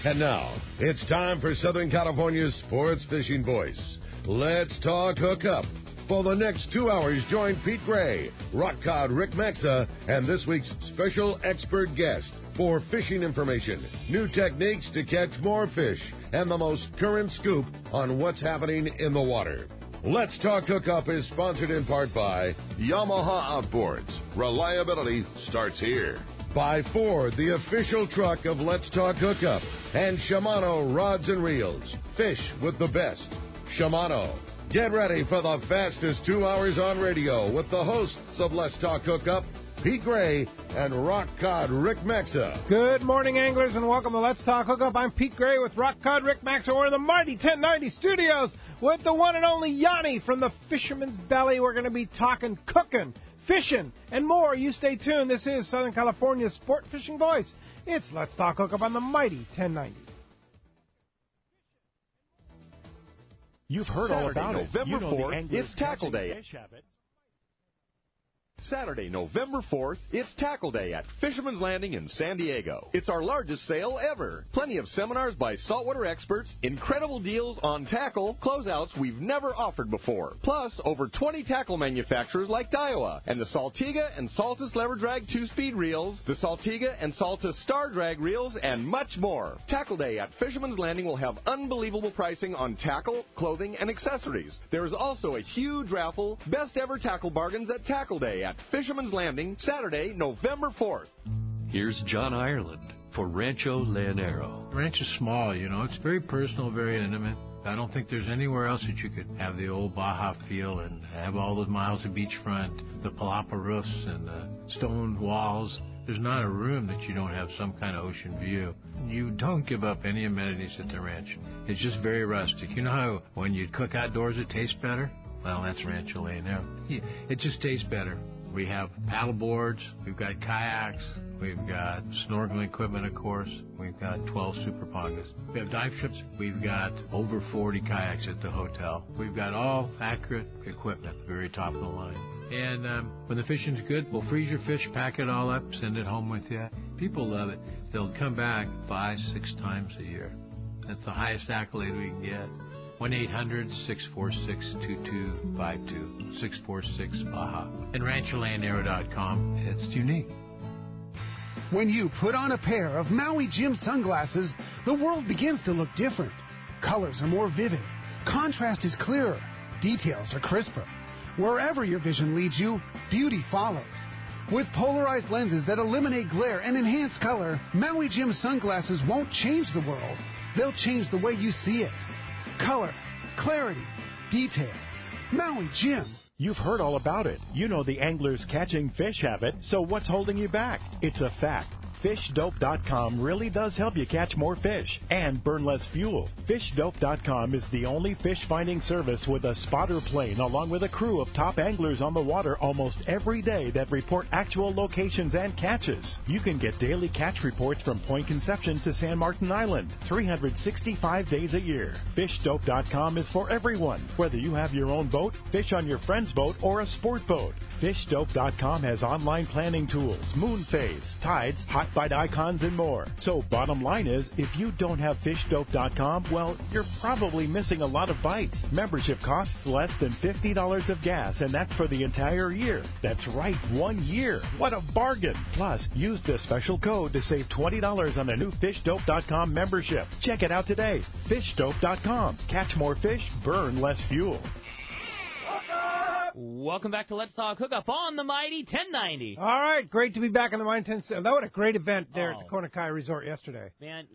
And now, it's time for Southern California's sports fishing voice. Let's talk hookup. For the next 2 hours, join Pete Gray, rock cod Rick Maxa, and this week's special expert guest for fishing information, new techniques to catch more fish, and the most current scoop on what's happening in the water. Let's Talk Hookup is sponsored in part by Yamaha Outboards. Reliability starts here. By Ford, the official truck of Let's Talk Hookup. And Shimano Rods and Reels. Fish with the best. Shimano. Get ready for the fastest 2 hours on radio with the hosts of Let's Talk Hookup, Pete Gray and Rock Cod Rick Maxa. Good morning, anglers, and welcome to Let's Talk Hookup. I'm Pete Gray with Rock Cod Rick Maxa. We're in the mighty 1090 studios with the one and only Yanni from the Fisherman's Belly. We're going to be talking cooking, fishing, and more. You stay tuned. This is Southern California's sport fishing voice. It's Let's Talk Hookup on the mighty 1090. You've heard all about it. November 4th, it's Tackle Day. Saturday, November 4th, it's Tackle Day at Fisherman's Landing in San Diego. It's our largest sale ever. Plenty of seminars by saltwater experts, incredible deals on tackle, closeouts we've never offered before. Plus, over 20 tackle manufacturers like Daiwa, and the Saltiga and Saltus Lever Drag 2-speed reels, the Saltiga and Saltus Star Drag reels, and much more. Tackle Day at Fisherman's Landing will have unbelievable pricing on tackle, clothing, and accessories. There is also a huge raffle, best ever tackle bargains at Tackle Day at Fisherman's Landing, Saturday, November 4th. Here's John Ireland for Rancho Leonero. The ranch is small, you know. It's very personal, very intimate. I don't think there's anywhere else that you could have the old Baja feel and have all the miles of beachfront, the palapa roofs and the stone walls. There's not a room that you don't have some kind of ocean view. You don't give up any amenities at the ranch. It's just very rustic. You know how when you cook outdoors it tastes better? Well, that's Rancho Leonero. It just tastes better. We have paddle boards, we've got kayaks, we've got snorkeling equipment, of course. We've got 12 super pongas. We have dive trips. We've got over 40 kayaks at the hotel. We've got all accurate equipment, very top of the line. And when the fishing's good, we'll freeze your fish, pack it all up, send it home with you. People love it. They'll come back 5-6 times a year. That's the highest accolade we can get. 1-800-646-2252, 646-BAHA. And RanchoLeonero.com, it's unique. When you put on a pair of Maui Jim sunglasses, the world begins to look different. Colors are more vivid. Contrast is clearer. Details are crisper. Wherever your vision leads you, beauty follows. With polarized lenses that eliminate glare and enhance color, Maui Jim sunglasses won't change the world. They'll change the way you see it. Color, clarity, detail. Maui Jim. You've heard all about it. You know the angler's catching fish habit, so what's holding you back? It's a fact. FishDope.com really does help you catch more fish and burn less fuel. FishDope.com is the only fish finding service with a spotter plane along with a crew of top anglers on the water almost every day that report actual locations and catches. You can get daily catch reports from Point Conception to San Martin Island, 365 days a year. FishDope.com is for everyone, whether you have your own boat, fish on your friend's boat, or a sport boat. FishDope.com has online planning tools, moon phase, tides, hot bite icons, and more. So bottom line is, if you don't have FishDope.com, well, you're probably missing a lot of bites. Membership costs less than $50 of gas, and that's for the entire year. That's right, 1 year. What a bargain. Plus, use this special code to save $20 on a new FishDope.com membership. Check it out today. FishDope.com. Catch more fish, burn less fuel. Welcome back to Let's Talk Hookup on the mighty 1090. All right, great to be back in the mighty 1090. That was a great event there at the Kona Kai Resort yesterday. Man,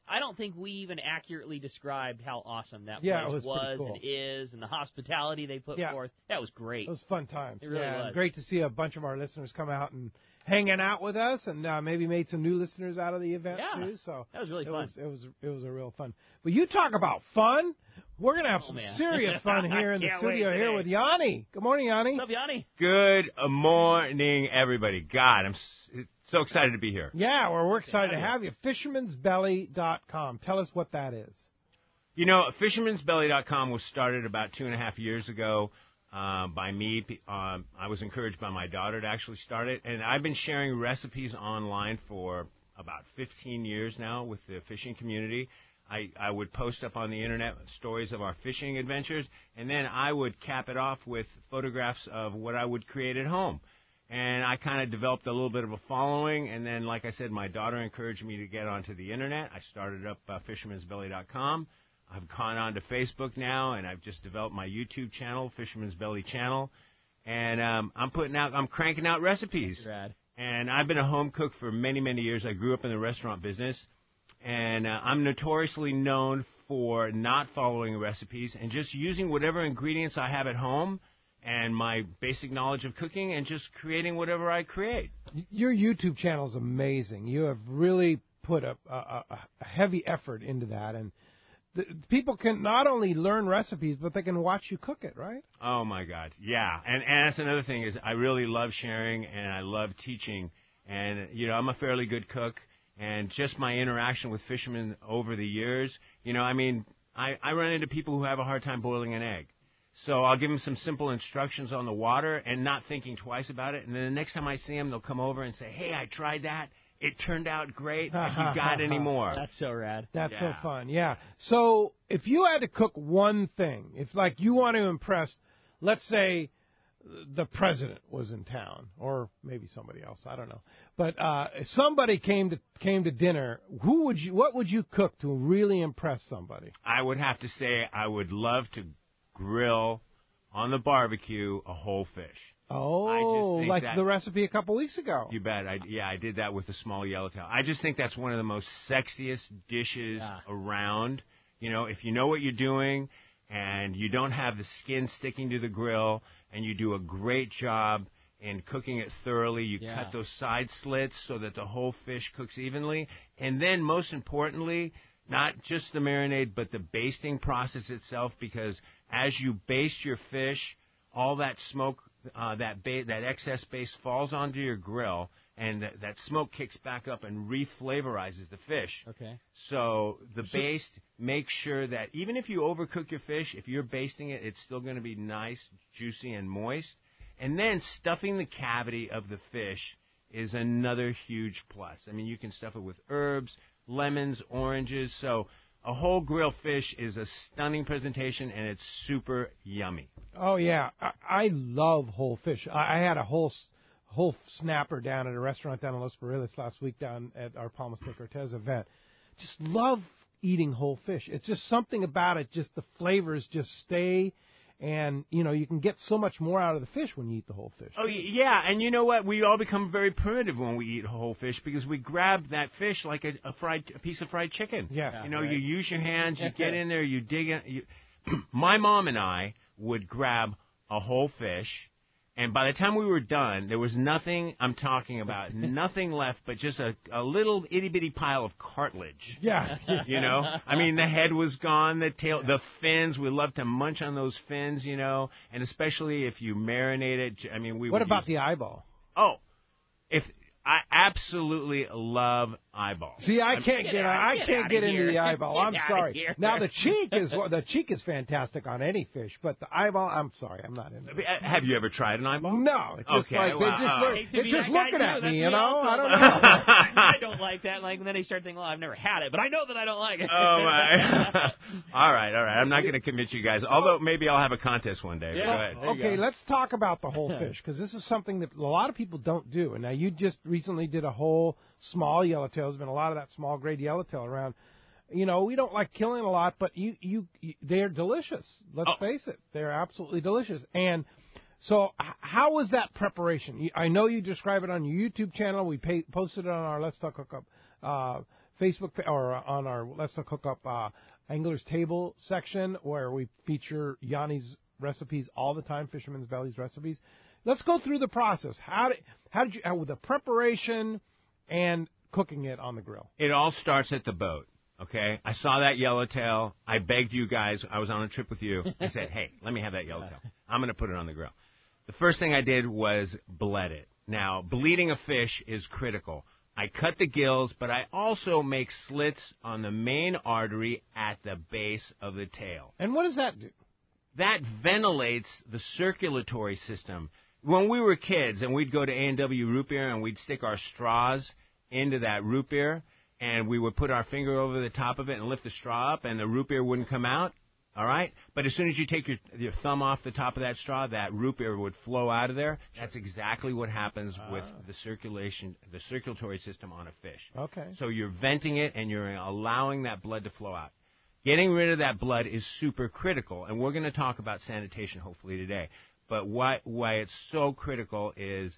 I don't think we even accurately described how awesome that place was cool. And is, and the hospitality they put forth. That was great. It was fun times. It really was. Great to see a bunch of our listeners come out and hanging out with us, and maybe made some new listeners out of the event too. So that was really fun. It was a real fun. But you talk about fun. We're going to have some serious fun here in the studio here with Yanni. Good morning, Yanni. What's up, Yanni? Good morning, everybody. God, I'm so excited to be here. Yeah, we're excited to have you. Fishermansbelly.com. Tell us what that is. You know, Fishermansbelly.com was started about 2.5 years ago by me. I was encouraged by my daughter to actually start it, and I've been sharing recipes online for about 15 years now with the fishing community. I would post up on the internet stories of our fishing adventures, and then I would cap it off with photographs of what I would create at home. And I kind of developed a little bit of a following, and then, like I said, my daughter encouraged me to get onto the internet. I started up fishermansbelly.com. I've gone on to Facebook now, and I've just developed my YouTube channel, Fisherman's Belly Channel, and I'm cranking out recipes. Rad. And I've been a home cook for many, many years. I grew up in the restaurant business. And I'm notoriously known for not following recipes and just using whatever ingredients I have at home and my basic knowledge of cooking and just creating whatever I create. Your YouTube channel is amazing. You have really put a heavy effort into that. And people can not only learn recipes, but they can watch you cook it, right? Oh, my God. Yeah. And that's another thing is I really love sharing and I love teaching. And, I'm a fairly good cook. And just my interaction with fishermen over the years, I run into people who have a hard time boiling an egg. So I'll give them some simple instructions on the water and not thinking twice about it. And then the next time I see them, they'll come over and say, hey, I tried that. It turned out great. Have you got any more? That's so rad. That's so fun, yeah. So if you had to cook one thing, if, you want to impress, let's say, the president was in town, or maybe somebody else, I don't know. But if somebody came to dinner, what would you cook to really impress somebody? I would have to say I would love to grill on the barbecue a whole fish. Oh, like the recipe a couple weeks ago. You bet. I did that with a small yellowtail. I just think that's one of the most sexiest dishes around. If you know what you're doing and you don't have the skin sticking to the grill and you do a great job in cooking it thoroughly, you cut those side slits so that the whole fish cooks evenly. And then, most importantly, not just the marinade, but the basting process itself, because as you baste your fish, all that smoke, that excess base falls onto your grill, and that smoke kicks back up and reflavorizes the fish. Okay. So the baste makes sure that even if you overcook your fish, if you're basting it, it's still going to be nice, juicy, and moist. And then stuffing the cavity of the fish is another huge plus. I mean, you can stuff it with herbs, lemons, oranges. So a whole grilled fish is a stunning presentation, and it's super yummy. Oh, yeah. I love whole fish. I had a whole snapper down at a restaurant down in Los Barriles last week down at our Palmas de Cortez event. Just love eating whole fish. It's just something about it. Just the flavors just stay. And, you can get so much more out of the fish when you eat the whole fish. Oh, yeah. And you know what? We all become very primitive when we eat whole fish because we grab that fish like a piece of fried chicken. Yes. You use your hands, you get in there, you dig in. My mom and I would grab a whole fish, and by the time we were done, there was nothing, I'm talking about, nothing left but just a little itty-bitty pile of cartilage. Yeah. I mean, the head was gone, the tail, the fins, we love to munch on those fins, and especially if you marinate it. I mean, What about the eyeball? Oh, I absolutely love eyeballs. See, I can't get into the eyeball. I'm sorry. Now the cheek is fantastic on any fish, but the eyeball, I'm sorry, I'm not into it. Have you ever tried an eyeball? No. It's just they're just looking at me, I don't know. I don't like that. Then they start thinking, well, I've never had it, but I know that I don't like it. Oh my! All right. I'm not going to convince you guys. Although maybe I'll have a contest one day. Yeah. Go ahead. Okay, let's talk about the whole fish, because this is something that a lot of people don't do. And now you just recently did a whole small yellowtail. There's been a lot of that small grade yellowtail around. We don't like killing a lot, but they're delicious. Let's face it, they're absolutely delicious. And so, how was that preparation? I know you describe it on your YouTube channel. We posted it on our Let's Talk Hookup Facebook or on our Let's Talk Hookup Angler's Table section, where we feature Yanni's recipes all the time, Fisherman's Belly's recipes. Let's go through the process. How did you with the preparation and cooking it on the grill? It all starts at the boat. Okay, I saw that yellowtail. I begged you guys. I was on a trip with you. I said, hey, let me have that yellowtail. I'm going to put it on the grill. The first thing I did was bled it. Now, bleeding a fish is critical. I cut the gills, but I also make slits on the main artery at the base of the tail. And what does that do? That ventilates the circulatory system. When we were kids and we'd go to A&W Root Beer and we'd stick our straws into that root beer, and we would put our finger over the top of it and lift the straw up, and the root beer wouldn't come out. All right? But as soon as you take your thumb off the top of that straw, that root beer would flow out of there. That's exactly what happens with the circulatory system on a fish. Okay. So you're venting it, and you're allowing that blood to flow out. Getting rid of that blood is super critical, and we're going to talk about sanitation hopefully today. But why it's so critical is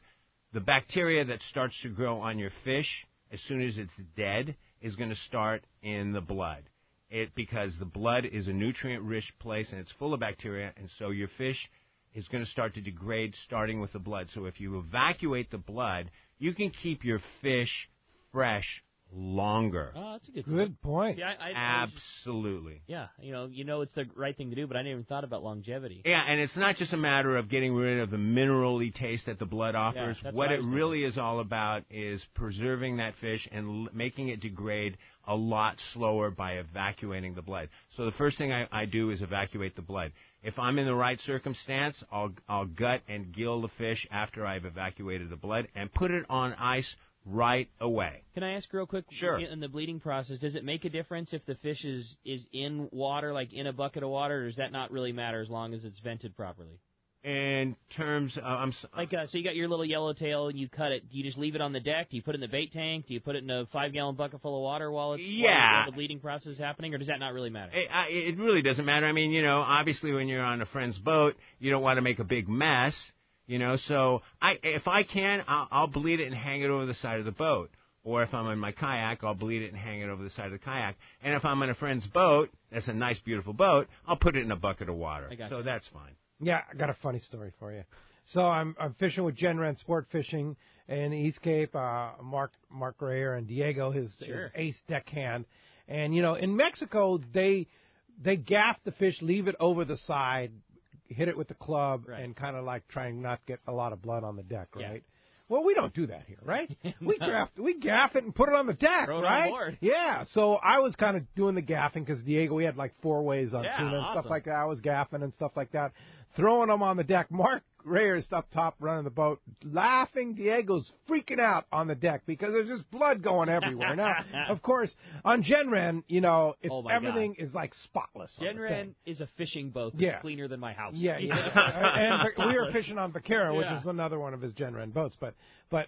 the bacteria that starts to grow on your fish as soon as it's dead is going to start in the blood. Because the blood is a nutrient-rich place and it's full of bacteria, and so your fish is going to start to degrade starting with the blood. So if you evacuate the blood, you can keep your fish fresh longer. Oh, that's a good point. Yeah, Absolutely. You know it's the right thing to do, but I never even thought about longevity. Yeah, and it's not just a matter of getting rid of the mineral-y taste that the blood offers. Yeah, what it really is all about is preserving that fish and making it degrade a lot slower by evacuating the blood. So the first thing I do is evacuate the blood. If I'm in the right circumstance, I'll gut and gill the fish after I've evacuated the blood and put it on ice right away. Can I ask real quick? Sure. In the bleeding process, does it make a difference if the fish is in water, like in a bucket of water, or does that not really matter as long as it's vented properly? In terms of, so you got your little yellowtail and you cut it. Do you just leave it on the deck? Do you put it in the bait tank? Do you put it in a 5-gallon bucket full of water while while the bleeding process is happening, or does that not really matter? It really doesn't matter. I mean, obviously when you're on a friend's boat, you don't want to make a big mess. So if I can, I'll bleed it and hang it over the side of the boat. Or if I'm in my kayak, I'll bleed it and hang it over the side of the kayak. And if I'm on a friend's boat, that's a nice, beautiful boat, I'll put it in a bucket of water. So that's fine. Yeah, I got a funny story for you. So I'm fishing with Genran Sport Fishing in the East Cape. Mark Rayer and Diego, his ace deckhand. And, in Mexico, they gaff the fish, leave it over the side, hit it with the club, and kind of like try and not get a lot of blood on the deck, right? Yeah. Well, we don't do that here, right? We gaff it and put it on the deck, Throw it right? on board. Yeah. So I was kind of doing the gaffing because Diego, we had like 4 ways on tuna and stuff like that. I was gaffing and stuff like that, throwing them on the deck. Mark Rayer's up top running the boat, laughing. Diego's freaking out on the deck because there's just blood going everywhere. Now, of course, on Genran, everything is like spotless. Genran is a fishing boat that's cleaner than my house. Yeah. And we were fishing on Vaquero, which is another one of his Genran boats, but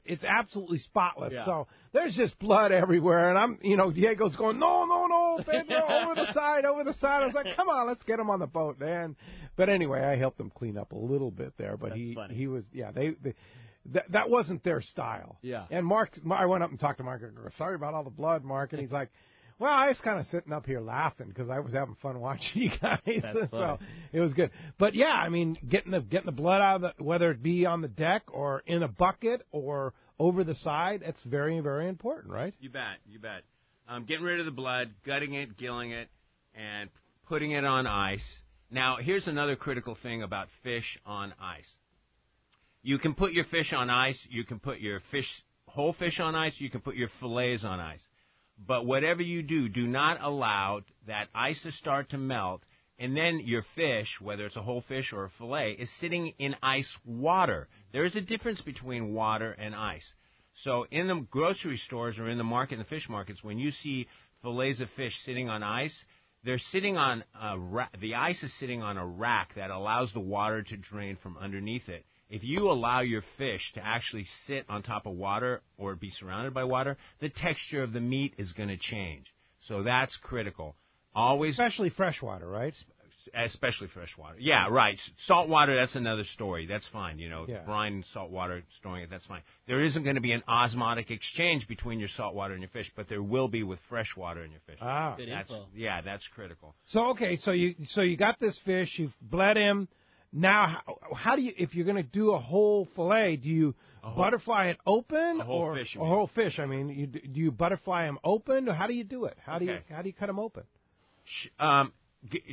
it's absolutely spotless. Yeah. So there's just blood everywhere, and I'm, Diego's going, no, babe, no, over the side. I was like, come on, let's get him on the boat, man. But anyway, I helped him clean up a little bit there, but he was, that wasn't their style. Yeah. And I went up and talked to Mark. I go, sorry about all the blood, Mark. And he's like, well, I was kind of sitting up here laughing because I was having fun watching you guys. So it was good. But yeah, I mean, getting the blood out of whether it be on the deck or in a bucket or over the side, it's very, very important, right? You bet. Getting rid of the blood, gutting it, gilling it, and putting it on ice. Now, here's another critical thing about fish on ice. You can put your fish on ice. You can put your whole fish on ice. You can put your fillets on ice. But whatever you do, do not allow that ice to start to melt, and then your fish, whether it's a whole fish or a fillet, is sitting in ice water. There is a difference between water and ice. So in the grocery stores or in the fish markets, when you see fillets of fish sitting on ice, they're sitting on the ice is sitting on a rack that allows the water to drain from underneath it. If you allow your fish to actually sit on top of water or be surrounded by water, the texture of the meat is going to change. So that's critical. Especially freshwater, right? Especially freshwater. Yeah, right. Salt water, that's another story. That's fine. Brine and salt water, storing it, that's fine. There isn't going to be an osmotic exchange between your salt water and your fish, but there will be with fresh water in your fish. Ah. That's critical. So, okay, so you got this fish, you've bled him. Now, how do you, if you're going to do a whole fillet, do you butterfly it open? A whole fish. A whole fish. I mean, do you butterfly him open? Or how do you do it? How do you cut him open?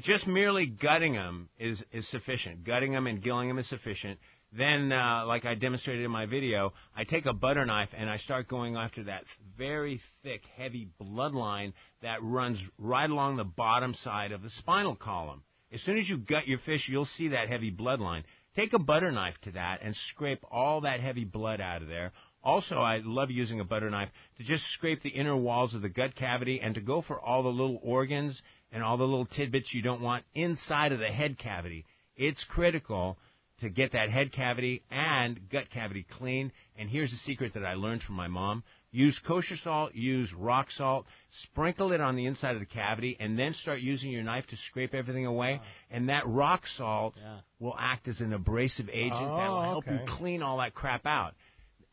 Just merely gutting them is sufficient. Gutting them and gilling them is sufficient. Then, like I demonstrated in my video, I take a butter knife and I start going after that very thick, heavy bloodline that runs right along the bottom side of the spinal column. As soon as you gut your fish, you'll see that heavy bloodline. Take a butter knife to that and scrape all that heavy blood out of there. Also, I love using a butter knife to just scrape the inner walls of the gut cavity and to go for all the little organs and all the little tidbits you don't want inside of the head cavity. It's critical to get that head cavity and gut cavity clean. And here's a secret that I learned from my mom. Use kosher salt, use rock salt, sprinkle it on the inside of the cavity, and then start using your knife to scrape everything away. And that rock salt will act as an abrasive agent that will help you clean all that crap out.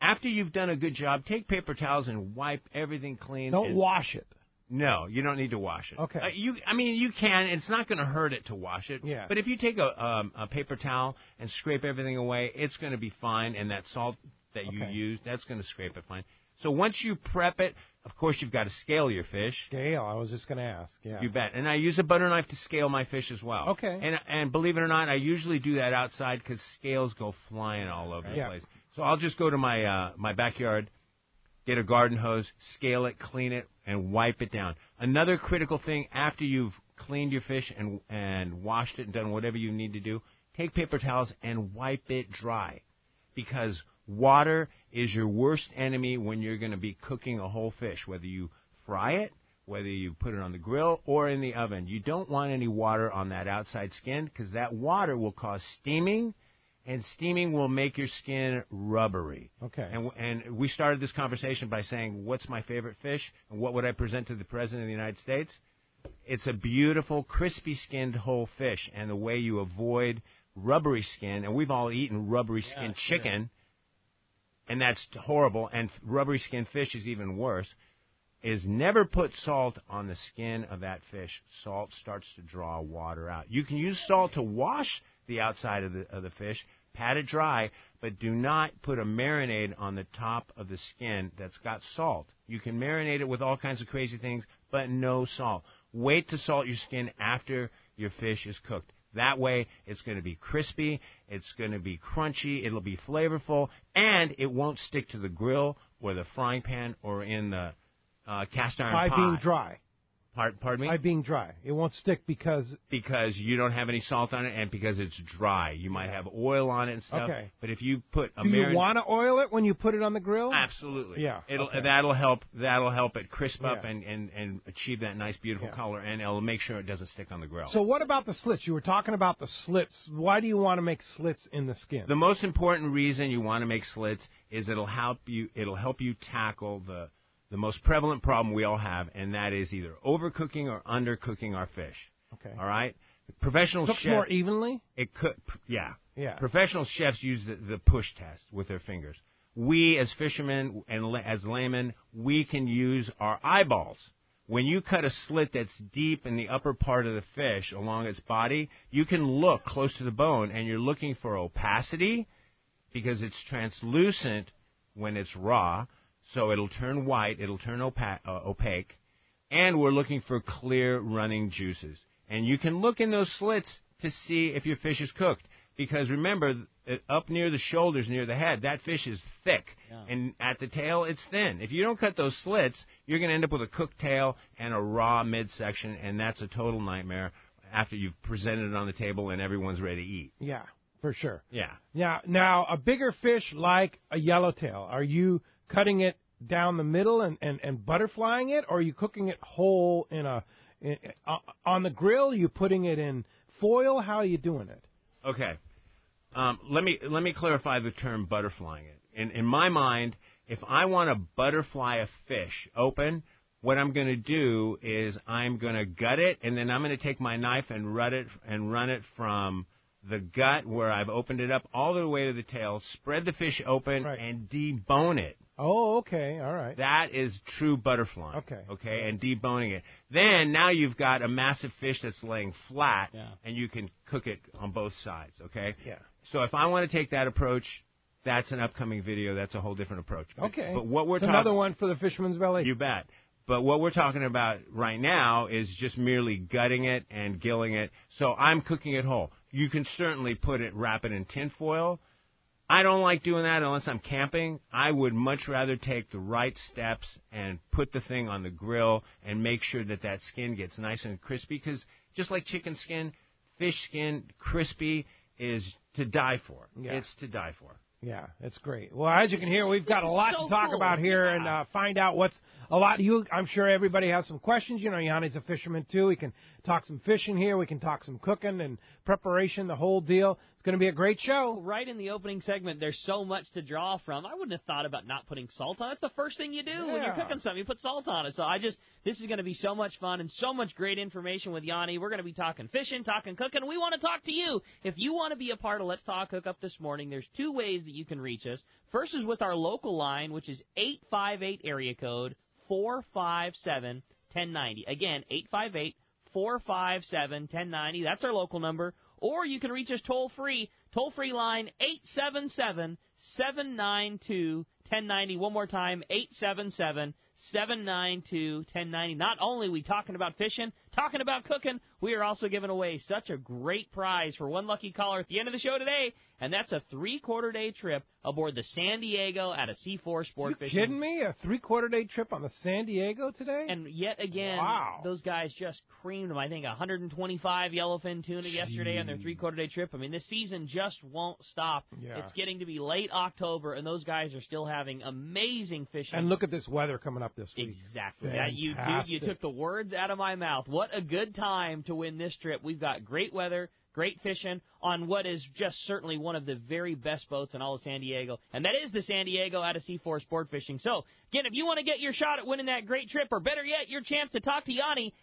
After you've done a good job, take paper towels and wipe everything clean. Don't wash it. No, you don't need to wash it. Okay. You can. It's not going to hurt it to wash it. Yeah. But if you take a paper towel and scrape everything away, it's going to be fine. And that salt that you use, that's going to scrape it fine. So once you prep it, of course, you've got to scale your fish. Scale? I was just going to ask. Yeah. You bet. And I use a butter knife to scale my fish as well. Okay. And believe it or not, I usually do that outside because scales go flying all over the place. So I'll just go to my backyard, get a garden hose, scale it, clean it, and wipe it down. Another critical thing after you've cleaned your fish and washed it and done whatever you need to do, take paper towels and wipe it dry, because water is your worst enemy when you're going to be cooking a whole fish, whether you fry it, whether you put it on the grill or in the oven. You don't want any water on that outside skin because that water will cause steaming, and steaming will make your skin rubbery. Okay. And we started this conversation by saying, what's my favorite fish and what would I present to the President of the United States? It's a beautiful, crispy-skinned whole fish, and the way you avoid rubbery skin, and we've all eaten rubbery skin chicken, and that's horrible, and rubbery skin fish is even worse, is never put salt on the skin of that fish. Salt starts to draw water out. You can use salt to wash the outside of the fish, pat it dry, but do not put a marinade on the top of the skin that's got salt. You can marinate it with all kinds of crazy things, but no salt. Wait to salt your skin after your fish is cooked. That way, it's going to be crispy, it's going to be crunchy, it'll be flavorful, and it won't stick to the grill or the frying pan or in the cast iron pot. By being dry. Pardon me? By being dry. It won't stick because you don't have any salt on it, and because it's dry. You might have oil on it and stuff. Okay. But if you put a Do you want to oil it when you put it on the grill? Absolutely. Yeah. That'll help it crisp up and achieve that nice, beautiful color, and it'll make sure it doesn't stick on the grill. So what about the slits? You were talking about the slits. Why do you want to make slits in the skin? The most important reason you want to make slits is it'll help you tackle the most prevalent problem we all have, and that is either overcooking or undercooking our fish. Okay. All right? Professional Cooked chefs more evenly? It could, yeah. Yeah. Professional chefs use the push test with their fingers. We, as fishermen and as laymen, we can use our eyeballs. When you cut a slit that's deep in the upper part of the fish along its body, you can look close to the bone, and you're looking for opacity because it's translucent when it's raw. So it'll turn white, it'll turn opaque, and we're looking for clear running juices. And you can look in those slits to see if your fish is cooked. Because remember, up near the shoulders, near the head, that fish is thick. Yeah. And at the tail, it's thin. If you don't cut those slits, you're going to end up with a cooked tail and a raw midsection, and that's a total nightmare after you've presented it on the table and everyone's ready to eat. Yeah, for sure. Yeah. Now, a bigger fish like a yellowtail, are you cutting it down the middle and butterflying it, or are you cooking it whole on the grill? Are you putting it in foil? How are you doing it? Okay. Let me clarify the term butterflying it. In my mind, if I want to butterfly a fish open, what I'm going to do is I'm going to gut it, and then I'm going to take my knife and run it from the gut where I've opened it up all the way to the tail, spread the fish open, and debone it. Oh, okay, all right. That is true butterflying. Okay, and deboning it. Then now you've got a massive fish that's laying flat, and you can cook it on both sides. Okay. Yeah. So if I want to take that approach, that's an upcoming video. That's a whole different approach. Okay. But what we're another one for the Fisherman's Belly. You bet. But what we're talking about right now is just merely gutting it and gilling it. So I'm cooking it whole. You can certainly wrap it in tin foil. I don't like doing that unless I'm camping. I would much rather take the right steps and put the thing on the grill and make sure that skin gets nice and crispy, because just like chicken skin, fish skin, crispy is to die for. Yeah. It's to die for. Yeah, it's great. Well, as you can hear, we've got a lot to talk about here and find out what's a lot. I'm sure everybody has some questions. You know, Yanni's a fisherman, too. We can talk some fishing here. We can talk some cooking and preparation, the whole deal. It's going to be a great show. Right in the opening segment, there's so much to draw from. I wouldn't have thought about not putting salt on it. It's the first thing you do when you're cooking something. You put salt on it. So this is going to be so much fun and so much great information with Yanni. We're going to be talking fishing, talking cooking. We want to talk to you. If you want to be a part of Let's Talk Hookup this morning, there's two ways that you can reach us. First is with our local line, which is 858 area code 457-1090. Again, 858-457-1090. That's our local number. Or you can reach us toll-free line 877-792-1090. One more time, 877-792-1090. Not only are we talking about fishing, talking about cooking, we are also giving away such a great prize for one lucky caller at the end of the show today, and that's a 3-quarter-day trip aboard the San Diego at a C4 Sport Fishing. You kidding me? A 3-quarter-day trip on the San Diego today? And yet again, those guys just creamed them. I think 125 yellowfin tuna yesterday on their 3-quarter-day trip. I mean, this season just won't stop. Yeah. It's getting to be late October, and those guys are still having amazing fishing. And look at this weather coming up this week. Exactly. You took the words out of my mouth. What a good time to win this trip. We've got great weather, great fishing on what is just certainly one of the very best boats in all of San Diego, and that is the San Diego out of C4 Sport Fishing. So, again, if you want to get your shot at winning that great trip, or better yet, your chance to talk to Yanni,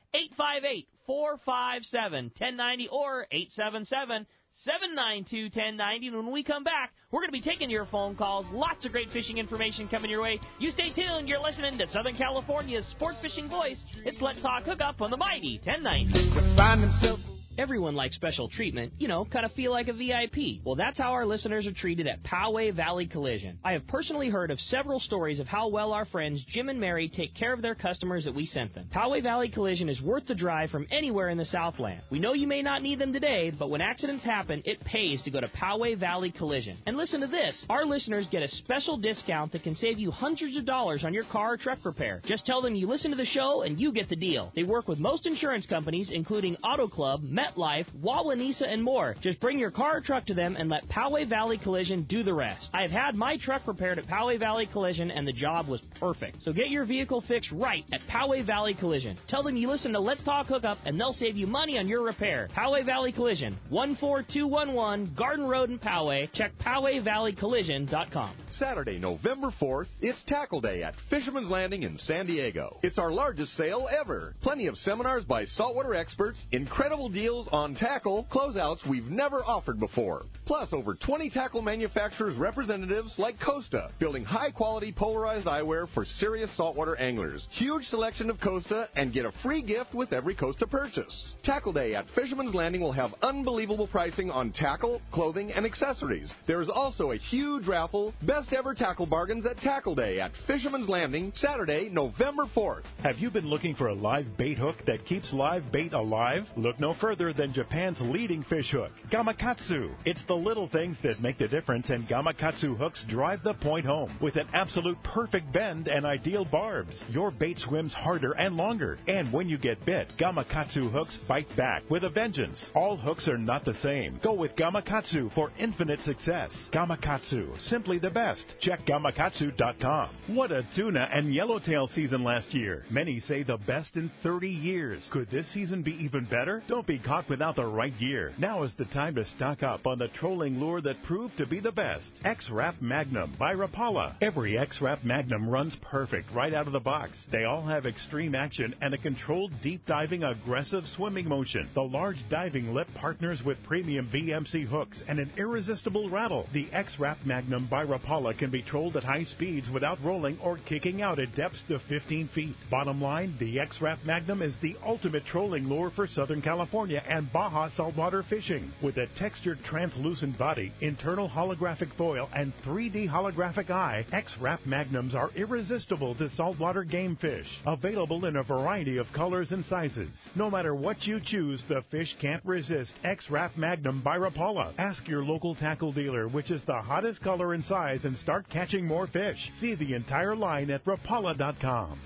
858-457-1090 or 877-792-1090. And when we come back, we're going to be taking your phone calls. Lots of great fishing information coming your way. You stay tuned. You're listening to Southern California's sports fishing voice. It's Let's Talk Hookup on the mighty 1090. Everyone likes special treatment, kind of feel like a VIP. Well, that's how our listeners are treated at Poway Valley Collision. I have personally heard of several stories of how well our friends Jim and Mary take care of their customers that we sent them. Poway Valley Collision is worth the drive from anywhere in the Southland. We know you may not need them today, but when accidents happen, it pays to go to Poway Valley Collision. And listen to this. Our listeners get a special discount that can save you hundreds of dollars on your car or truck repair. Just tell them you listen to the show and you get the deal. They work with most insurance companies, including Auto Club, MetLife, Wawanesa, and more. Just bring your car or truck to them and let Poway Valley Collision do the rest. I have had my truck repaired at Poway Valley Collision, and the job was perfect. So get your vehicle fixed right at Poway Valley Collision. Tell them you listen to Let's Talk Hookup, and they'll save you money on your repair. Poway Valley Collision, 14211 Garden Road in Poway. Check PowayValleyCollision.com. Saturday, November 4th, it's Tackle Day at Fisherman's Landing in San Diego. It's our largest sale ever. Plenty of seminars by saltwater experts, incredible deals on tackle, closeouts we've never offered before. Plus, over 20 tackle manufacturers' representatives like Costa, building high-quality polarized eyewear for serious saltwater anglers. Huge selection of Costa, and get a free gift with every Costa purchase. Tackle Day at Fisherman's Landing will have unbelievable pricing on tackle, clothing, and accessories. There is also a huge raffle, best ever tackle bargains at Tackle Day at Fisherman's Landing, Saturday, November 4th. Have you been looking for a live bait hook that keeps live bait alive? Look no further than Japan's leading fish hook, Gamakatsu. It's the little things that make the difference, and Gamakatsu hooks drive the point home. With an absolute perfect bend and ideal barbs, your bait swims harder and longer. And when you get bit, Gamakatsu hooks bite back with a vengeance. All hooks are not the same. Go with Gamakatsu for infinite success. Gamakatsu, simply the best. Check Gamakatsu.com. What a tuna and yellowtail season last year. Many say the best in 30 years. Could this season be even better? Don't be caught without the right gear. Now is the time to stock up on the trolling lure that proved to be the best. X-Rap Magnum by Rapala. Every X-Rap Magnum runs perfect right out of the box. They all have extreme action and a controlled, deep-diving, aggressive swimming motion. The large diving lip partners with premium VMC hooks and an irresistible rattle. The X-Rap Magnum by Rapala can be trolled at high speeds without rolling or kicking out at depths to 15 feet. Bottom line, the X-Rap Magnum is the ultimate trolling lure for Southern California and Baja saltwater fishing. With a textured translucent body, internal holographic foil, and 3D holographic eye, X-Rap Magnums are irresistible to saltwater game fish. Available in a variety of colors and sizes. No matter what you choose, the fish can't resist X-Rap Magnum by Rapala. Ask your local tackle dealer which is the hottest color and size and start catching more fish. See the entire line at Rapala.com.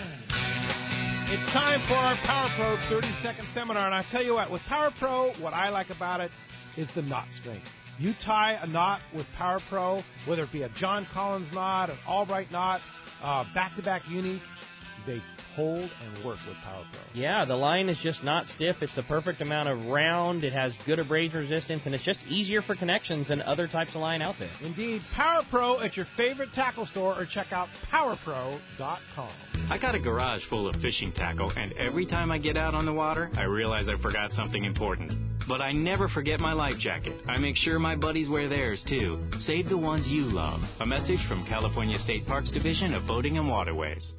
It's time for our Power Pro 30-second seminar, and I tell you what, with Power Pro, what I like about it is the knot strength. You tie a knot with Power Pro, whether it be a John Collins knot, an Albright knot, back-to-back uni, they hold and work with Power Pro. Yeah, the line is just not stiff. It's the perfect amount of round. It has good abrasion resistance, and it's just easier for connections than other types of line out there. Indeed. Power Pro at your favorite tackle store, or check out PowerPro.com. I got a garage full of fishing tackle, and every time I get out on the water, I realize I forgot something important. But I never forget my life jacket. I make sure my buddies wear theirs, too. Save the ones you love. A message from California State Parks Division of Boating and Waterways.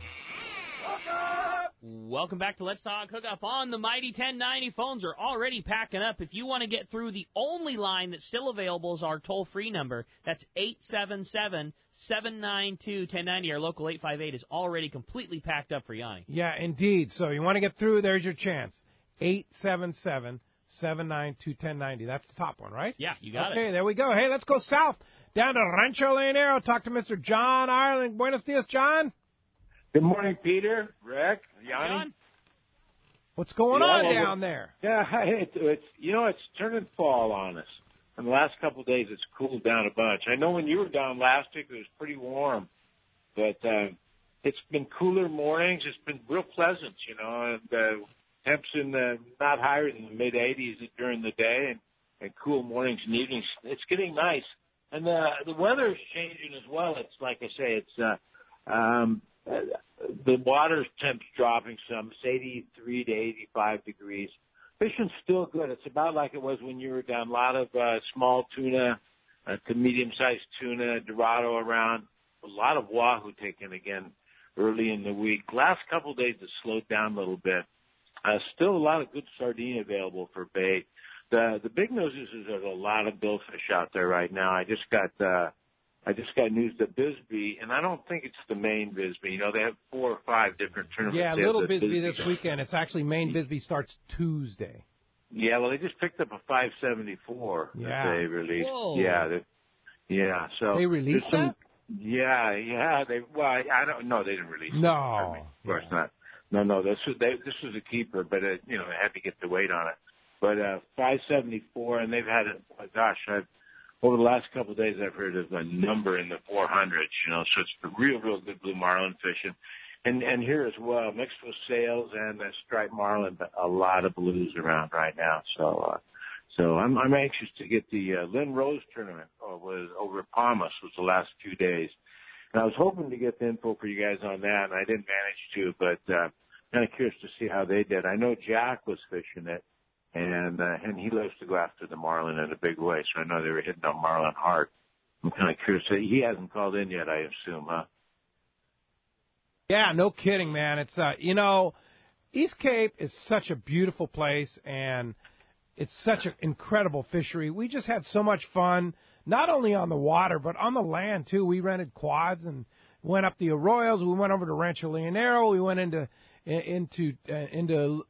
Welcome back to Let's Talk Hookup on the Mighty 1090. Phones are already packing up. If you want to get through, the only line that's still available is our toll-free number. That's 877-792-1090. Our local 858 is already completely packed up for Yanni. Yeah, indeed. So you want to get through, there's your chance. 877-792-1090. That's the top one, right? Yeah, you got it. Okay, there we go. Hey, let's go south, down to Rancho Leonero. Talk to Mr. John Ireland. Buenos dias, John. Good morning, Peter, Rick, Yanni. John? What's going on down there? Yeah, it's turning fall on us. In the last couple of days, it's cooled down a bunch. I know when you were down last week, it was pretty warm, but it's been cooler mornings. It's been real pleasant, and temps in not higher than the mid-80s during the day, and cool mornings and evenings. It's getting nice, and the weather's changing as well. It's like I say, it's the water temp's dropping some. It's 83 to 85 degrees. Fishing's still good. It's about like it was when you were down. A lot of small tuna to medium-sized tuna, Dorado around. A lot of wahoo taken again early in the week. Last couple of days it slowed down a little bit. Still a lot of good sardine available for bait. The big news is there's a lot of billfish out there right now. I just got news that Bisbee, and I don't think it's the main Bisbee. They have 4 or 5 different tournaments. Yeah, Little Bisbee this weekend. It's actually main Bisbee starts Tuesday. Yeah, well, they just picked up a 574 that they released. Whoa. Yeah. So they released that? Yeah. I don't know. They didn't release it. No, of course not. No. This was a keeper, but I had to get the weight on it. But 574, and they've had it. Over the last couple of days, I've heard of a number in the 400s, so it's real good blue marlin fishing. And here as well, mixed with sails and striped marlin, but a lot of blues around right now. So I'm anxious to get the Lynn Rose tournament was over at Palmas was the last few days. And I was hoping to get the info for you guys on that, and I didn't manage to, but kind of curious to see how they did. I know Jack was fishing it. And he loves to go after the marlin in a big way, so I know they were hitting on marlin hard. I'm kind of curious. He hasn't called in yet, I assume, huh? Yeah, no kidding, man. It's East Cape is such a beautiful place, and it's such an incredible fishery. We just had so much fun, not only on the water but on the land too. We rented quads and went up the arroyos. We went over to Rancho Leonero. We went into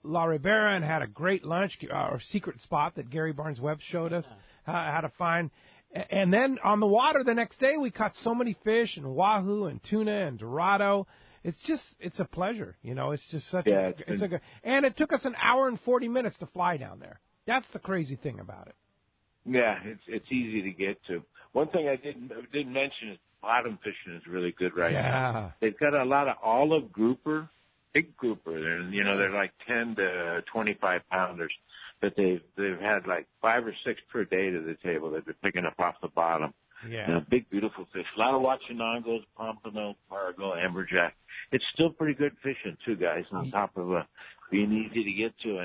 La Ribera and had a great lunch, our secret spot that Gary Barnes-Webb showed us how to find. And then on the water the next day, we caught so many fish and wahoo and tuna and Dorado. It's a pleasure, It's just such and it took us an hour and 40 minutes to fly down there. That's the crazy thing about it. Yeah, it's easy to get to. One thing I didn't mention is bottom fishing is really good right now. They've got a lot of olive grouper. Big grouper, they're like 10 to 25 pounders, but they've had like 5 or 6 per day to the table that they're picking up off the bottom. Yeah, big beautiful fish. A lot of Wachinongos, pompano, pargo, amberjack. It's still pretty good fishing too, guys. On top of being easy to get to,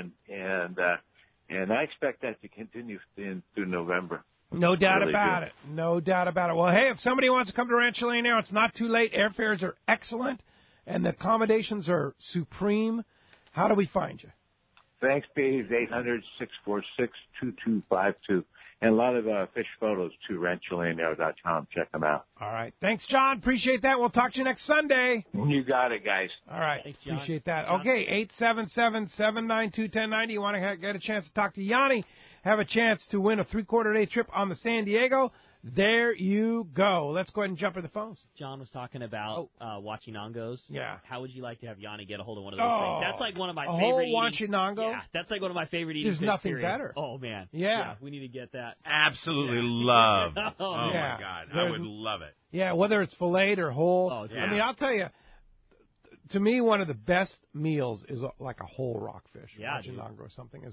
and I expect that to continue through November. No doubt about it. No doubt about it. Well, hey, if somebody wants to come to Rancho Leonero, it's not too late. Airfares are excellent. And the accommodations are supreme. How do we find you? Thanks, Pete. 800-646-2252. And a lot of fish photos, too, rancholeonero.com. Check them out. All right. Thanks, John. Appreciate that. We'll talk to you next Sunday. You got it, guys. All right. Thanks, John. Appreciate that. Okay, 877-792-1090. You want to get a chance to talk to Yanni, have a chance to win a 3/4 day trip on the San Diego. There you go. Let's go ahead and jump in the phones. John was talking about watching Wachinongos. Yeah. How would you like to have Yanni get a hold of one of those things? That's like one of my favorite whole Wachinongo? Yeah, that's like one of my favorite eating. There's nothing period. better. Oh, man. Yeah. We need to get that. Absolutely love. Oh, my God. I would love it. Yeah, whether it's filleted or whole. Oh, yeah. I mean, I'll tell you, to me, one of the best meals is like a whole rockfish. Yeah, Wachinongo or something.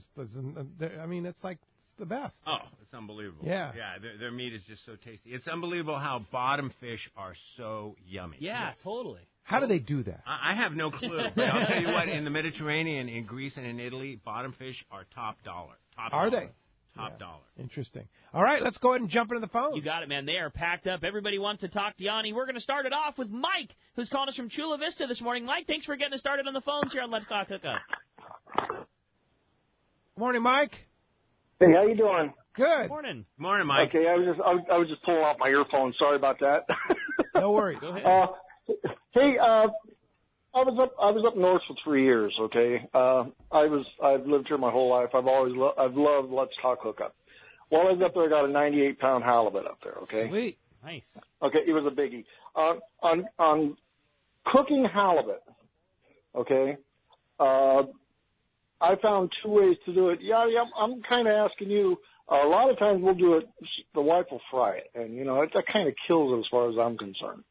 I mean, it's like the best. Oh, it's unbelievable. Yeah. Yeah, their meat is just so tasty. It's unbelievable how bottom fish are so yummy. Yeah, totally. How do they do that? I have no clue. But I'll tell you what, in the Mediterranean, in Greece and in Italy, bottom fish are top dollar. Are they? Top dollar. Interesting. All right, let's go ahead and jump into the phone. You got it, man. They are packed up. Everybody wants to talk to Yanni. We're going to start it off with Mike, who's calling us from Chula Vista this morning. Mike, thanks for getting us started on the phones here on Let's Talk Hookup. Morning, Mike. Hey, how you doing? Good. Morning. Morning, Mike. Okay, I was just pulling off my earphones. Sorry about that. No worries. Go ahead. Hey, I was up north for 3 years. Okay, I've lived here my whole life. I've loved Let's Talk Hookup. While I was up there, I got a 98-pound halibut up there. Okay. Sweet. Nice. Okay, it was a biggie. On cooking halibut. Okay. I found 2 ways to do it. Yeah, I'm kind of asking you. A lot of times we'll do it. The wife will fry it, and that kind of kills it as far as I'm concerned.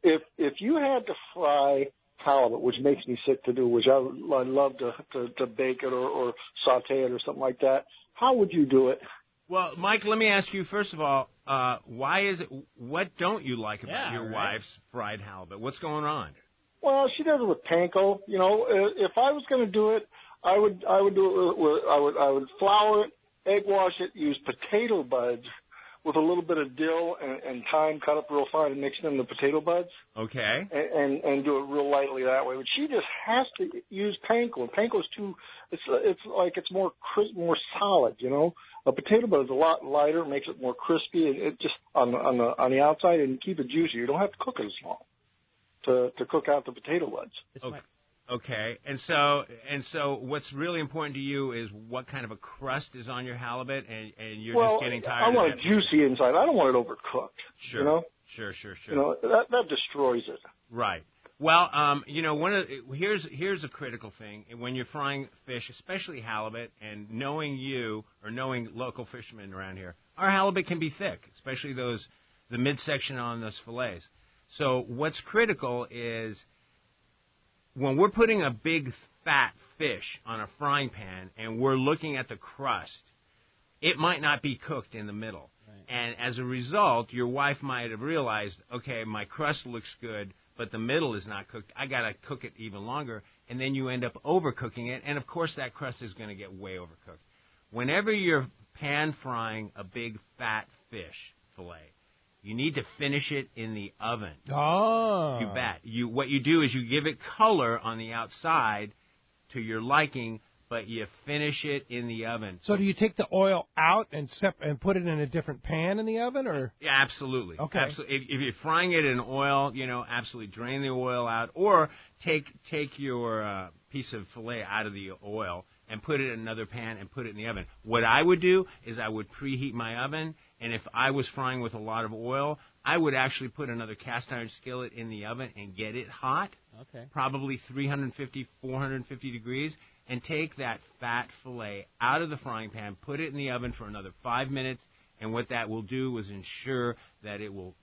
If you had to fry halibut, which makes me sick to do, which I'd love to bake it or saute it or something like that, how would you do it? Well, Mike, let me ask you first of all, why is it? What don't you like about your wife's fried halibut? What's going on? Well, she does it with panko. If I was going to do it, I would do it with I would flour it, egg wash it, use potato buds with a little bit of dill and thyme cut up real fine and mix it in the potato buds. Okay. And do it real lightly that way. But she just has to use panko. Panko's it's more crisp, more solid. A potato bud is a lot lighter, makes it more crispy. It just on the outside and keep it juicy. You don't have to cook it as long to cook out the potato buds. Okay. And so what's really important to you is what kind of a crust is on your halibut, and you're just getting tired of it. I want it juicy inside. I don't want it overcooked. Sure. Sure. That destroys it. Right. Well, here's a critical thing when you're frying fish, especially halibut, and knowing local fishermen around here, our halibut can be thick, especially the midsection on those fillets. So what's critical is when we're putting a big fat fish on a frying pan and we're looking at the crust, it might not be cooked in the middle. Right. And as a result, your wife might have realized, okay, my crust looks good, but the middle is not cooked. I got to cook it even longer, and then you end up overcooking it, and of course that crust is going to get way overcooked. Whenever you're pan frying a big fat fish fillet, you need to finish it in the oven. Oh. You bet. What you do is you give it color on the outside to your liking, but you finish it in the oven. So do you take the oil out and put it in a different pan in the oven, or? Yeah, absolutely. Okay. Absolutely. If you're frying it in oil, absolutely drain the oil out, or take your piece of fillet out of the oil and put it in another pan and put it in the oven. What I would do is I would preheat my oven, and if I was frying with a lot of oil, I would actually put another cast iron skillet in the oven and get it hot, probably 350, 450 degrees, and take that fat fillet out of the frying pan, put it in the oven for another 5 minutes, and what that will do is ensure that it will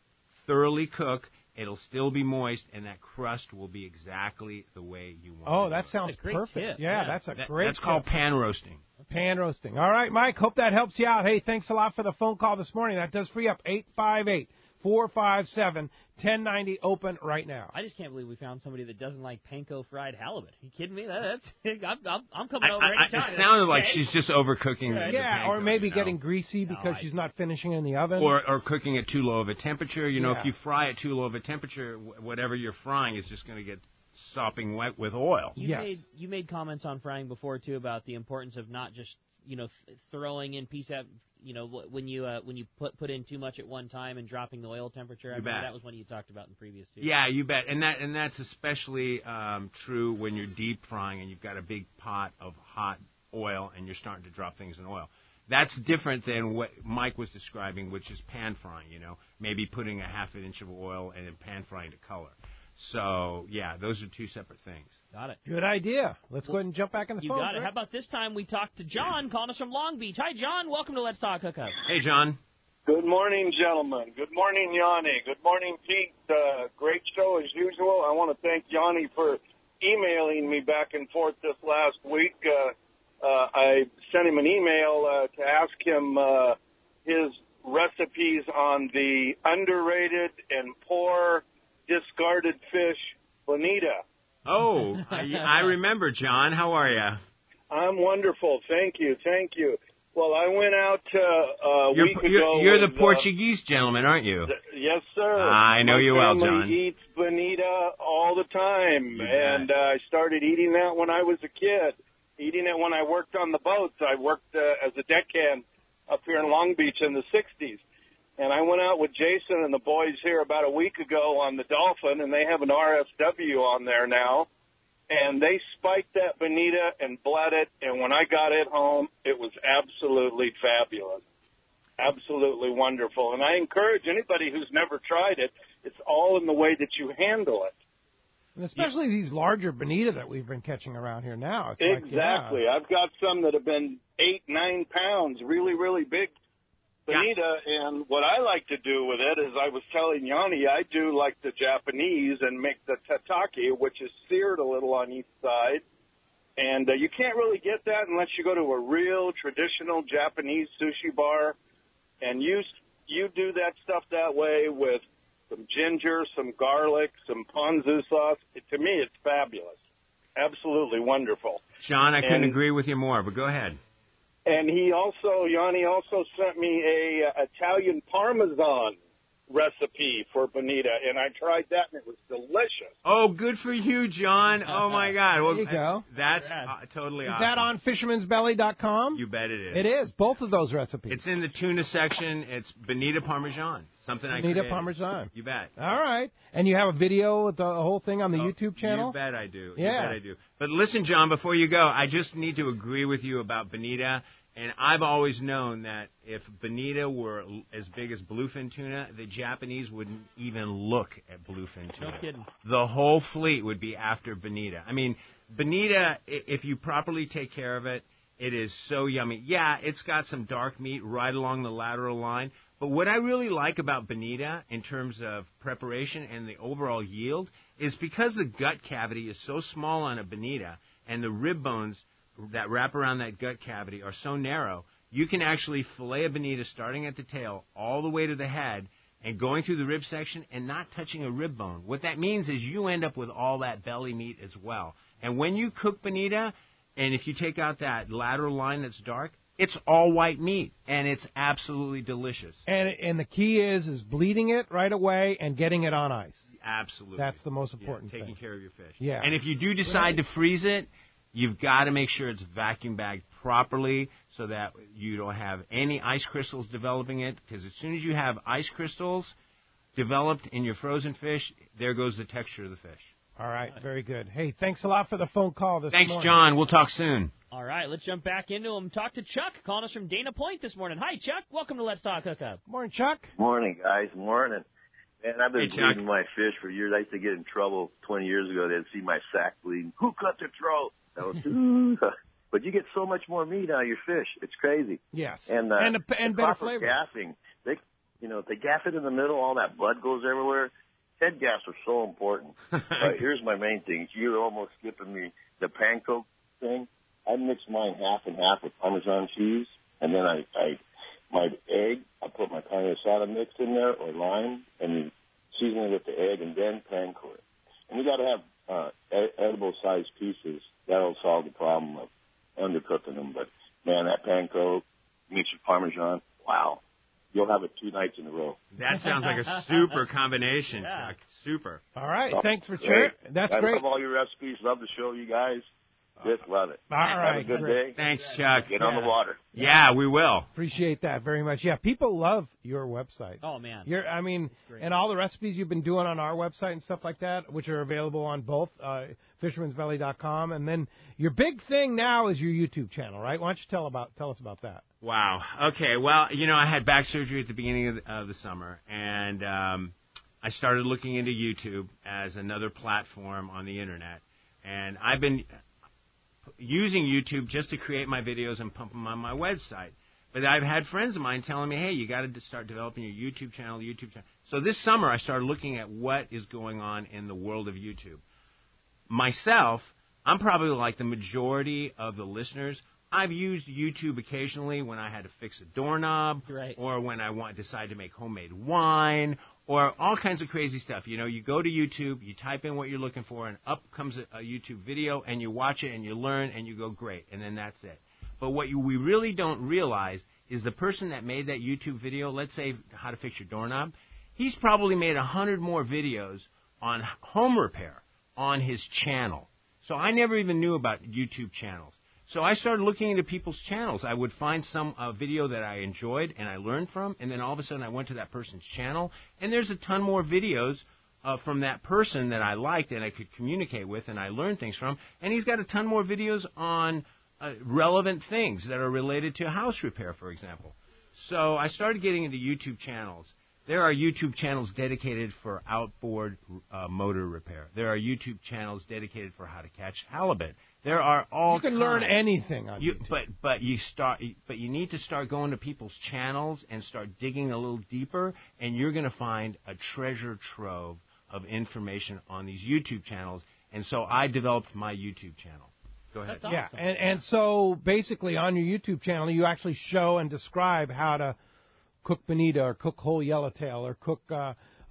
thoroughly cook. It'll still be moist, and that crust will be exactly the way you want it. Oh, that sounds perfect. Tip. Yeah, that's a great That's called pan roasting. Pan roasting. All right, Mike, hope that helps you out. Hey, thanks a lot for the phone call this morning. That does free up 858-457-1090 open right now. I just can't believe we found somebody that doesn't like panko fried halibut. Are you kidding me? I'm coming over anytime. It sounded like she's just overcooking the panko, or maybe getting greasy because she's not finishing in the oven. Or cooking at too low of a temperature. If you fry at too low of a temperature, whatever you're frying is just going to get sopping wet with oil. You made comments on frying before, too, about the importance of not just, throwing in when you put in too much at one time and dropping the oil temperature. I mean, that was one you talked about in the previous two. Yeah, you bet. And that's especially true when you're deep frying and you've got a big pot of hot oil and you're starting to drop things in oil. That's different than what Mike was describing, which is pan frying, maybe putting a half an inch of oil and then pan frying to color. So, yeah, those are two separate things. Got it. Good idea. Let's go ahead and jump back in the phone. You got it. How about this time we talk to John calling us from Long Beach. Hi, John. Welcome to Let's Talk Hookup. Hey, John. Good morning, gentlemen. Good morning, Yanni. Good morning, Pete. Great show as usual. I want to thank Yanni for emailing me back and forth this last week. I sent him an email to ask him his recipes on the underrated and poor discarded fish, bonita. Oh, I remember, John. How are you? I'm wonderful. Thank you. Well, I went out a week ago. You're the Portuguese gentleman, aren't you? Yes, sir. I know you well, John. My family eats bonita all the time, and I started eating that when I was a kid. Eating it when I worked on the boats. I worked as a deckhand up here in Long Beach in the 60s. And I went out with Jason and the boys here about a week ago on the Dolphin, and they have an RSW on there now. And they spiked that bonita and bled it, and when I got it home, it was absolutely fabulous. Absolutely wonderful. And I encourage anybody who's never tried it, it's all in the way that you handle it. And especially these larger bonita that we've been catching around here now. It's exactly. I've got some that have been 8-9 pounds, really, really big bonita. And what I like to do with it is, I was telling Yanni, I do like the Japanese and make the tataki, which is seared a little on each side. And you can't really get that unless you go to a real traditional Japanese sushi bar. And you do that stuff that way with some ginger, some garlic, some ponzu sauce. To me, it's fabulous. Absolutely wonderful. John, I couldn't agree with you more, but go ahead. And Yanni also sent me a Italian Parmesan recipe for bonita, and I tried that, and it was delicious. Oh, good for you, John. Oh, my God. Well, there you go. That's totally awesome. Is that on fishermansbelly.com? You bet it is. It is. Both of those recipes. It's in the tuna section. It's bonita Parmesan. Something I created. Bonita Parmesan. You bet. All right. And you have a video with the whole thing on the YouTube channel? You bet I do. Yeah. You bet I do. But listen, John, before you go, I just need to agree with you about bonita. And I've always known that if bonita were as big as bluefin tuna, the Japanese wouldn't even look at bluefin tuna. No kidding. The whole fleet would be after bonita. I mean, bonita, if you properly take care of it, it is so yummy. Yeah, it's got some dark meat right along the lateral line. But what I really like about bonita in terms of preparation and the overall yield is because the gut cavity is so small on a bonita and the rib bones that wrap around that gut cavity are so narrow, you can actually fillet a bonita starting at the tail all the way to the head and going through the rib section and not touching a rib bone. What that means is you end up with all that belly meat as well. And when you cook bonita, and if you take out that lateral line that's dark, it's all white meat, and it's absolutely delicious. And the key is bleeding it right away and getting it on ice. Absolutely. That's the most important thing. Taking care of your fish. Yeah. And if you do decide to freeze it, you've got to make sure it's vacuum bagged properly so that you don't have any ice crystals developing it, because as soon as you have ice crystals developed in your frozen fish, there goes the texture of the fish. All right, very good. Hey, thanks a lot for the phone call this morning. Thanks, John. We'll talk soon. All right, let's jump back into them. Talk to Chuck, calling us from Dana Point this morning. Hi, Chuck. Welcome to Let's Talk Hookup. Morning, Chuck. Morning, guys. Morning. Man, I've been Hey, Chuck. bleeding my fish for years. I used to get in trouble 20 years ago. They'd see my sack bleeding. Who cut the throat? That was, but you get so much more meat out of your fish. It's crazy. Yes. And better flavor. Gaffing. They gaff it in the middle. All that blood goes everywhere. Head gaffs are so important. Here's my main thing. You're almost skipping me the panko thing. I mix mine half and half with Parmesan cheese, and then my egg, I put my carne asada mix in there or lime, and season it with the egg, and then panko it. And you got to have edible-sized pieces. That'll solve the problem of undercooking them. But, man, that panko mixed with Parmesan, wow. You'll have it 2 nights in a row. That sounds like a super combination, Chuck. Super. All right. Thanks for sharing. That's great. I love all your recipes. Love the show, you guys. Just love it. All right. Have a good great. day. Thanks, Chuck. Get on the water. Yeah, we will. Appreciate that very much. Yeah, people love your website. Oh, man. And all the recipes you've been doing on our website and stuff like that, which are available on both fishermansbelly.com. And then your big thing now is your YouTube channel, right? Why don't you tell us about that? Wow. Okay. Well, I had back surgery at the beginning of the summer, and I started looking into YouTube as another platform on the Internet. And I've been using YouTube just to create my videos and pump them on my website. But I've had friends of mine telling me, hey, you got to start developing your YouTube channel, So this summer I started looking at what is going on in the world of YouTube. Myself, I'm probably like the majority of the listeners. I've used YouTube occasionally when I had to fix a doorknob, or when I decide to make homemade wine, or all kinds of crazy stuff. You go to YouTube, you type in what you're looking for, and up comes a YouTube video, and you watch it, and you learn, and you go, great, and then that's it. But what we really don't realize is the person that made that YouTube video, let's say how to fix your doorknob, he's probably made 100 more videos on home repair on his channel. So I never even knew about YouTube channels. So I started looking into people's channels. I would find some video that I enjoyed and I learned from, and then all of a sudden I went to that person's channel, and there's a ton more videos from that person that I liked and I could communicate with and I learned things from, and he's got a ton more videos on relevant things that are related to house repair, for example. So I started getting into YouTube channels. There are YouTube channels dedicated for outboard motor repair. There are YouTube channels dedicated for how to catch halibut. There are all kinds. You can learn anything on YouTube. But you need to start going to people's channels and start digging a little deeper, and you're going to find a treasure trove of information on these YouTube channels. And so I developed my YouTube channel. Go ahead. That's awesome. Yeah, and so basically on your YouTube channel, you actually show and describe how to cook bonita or cook whole yellowtail or cook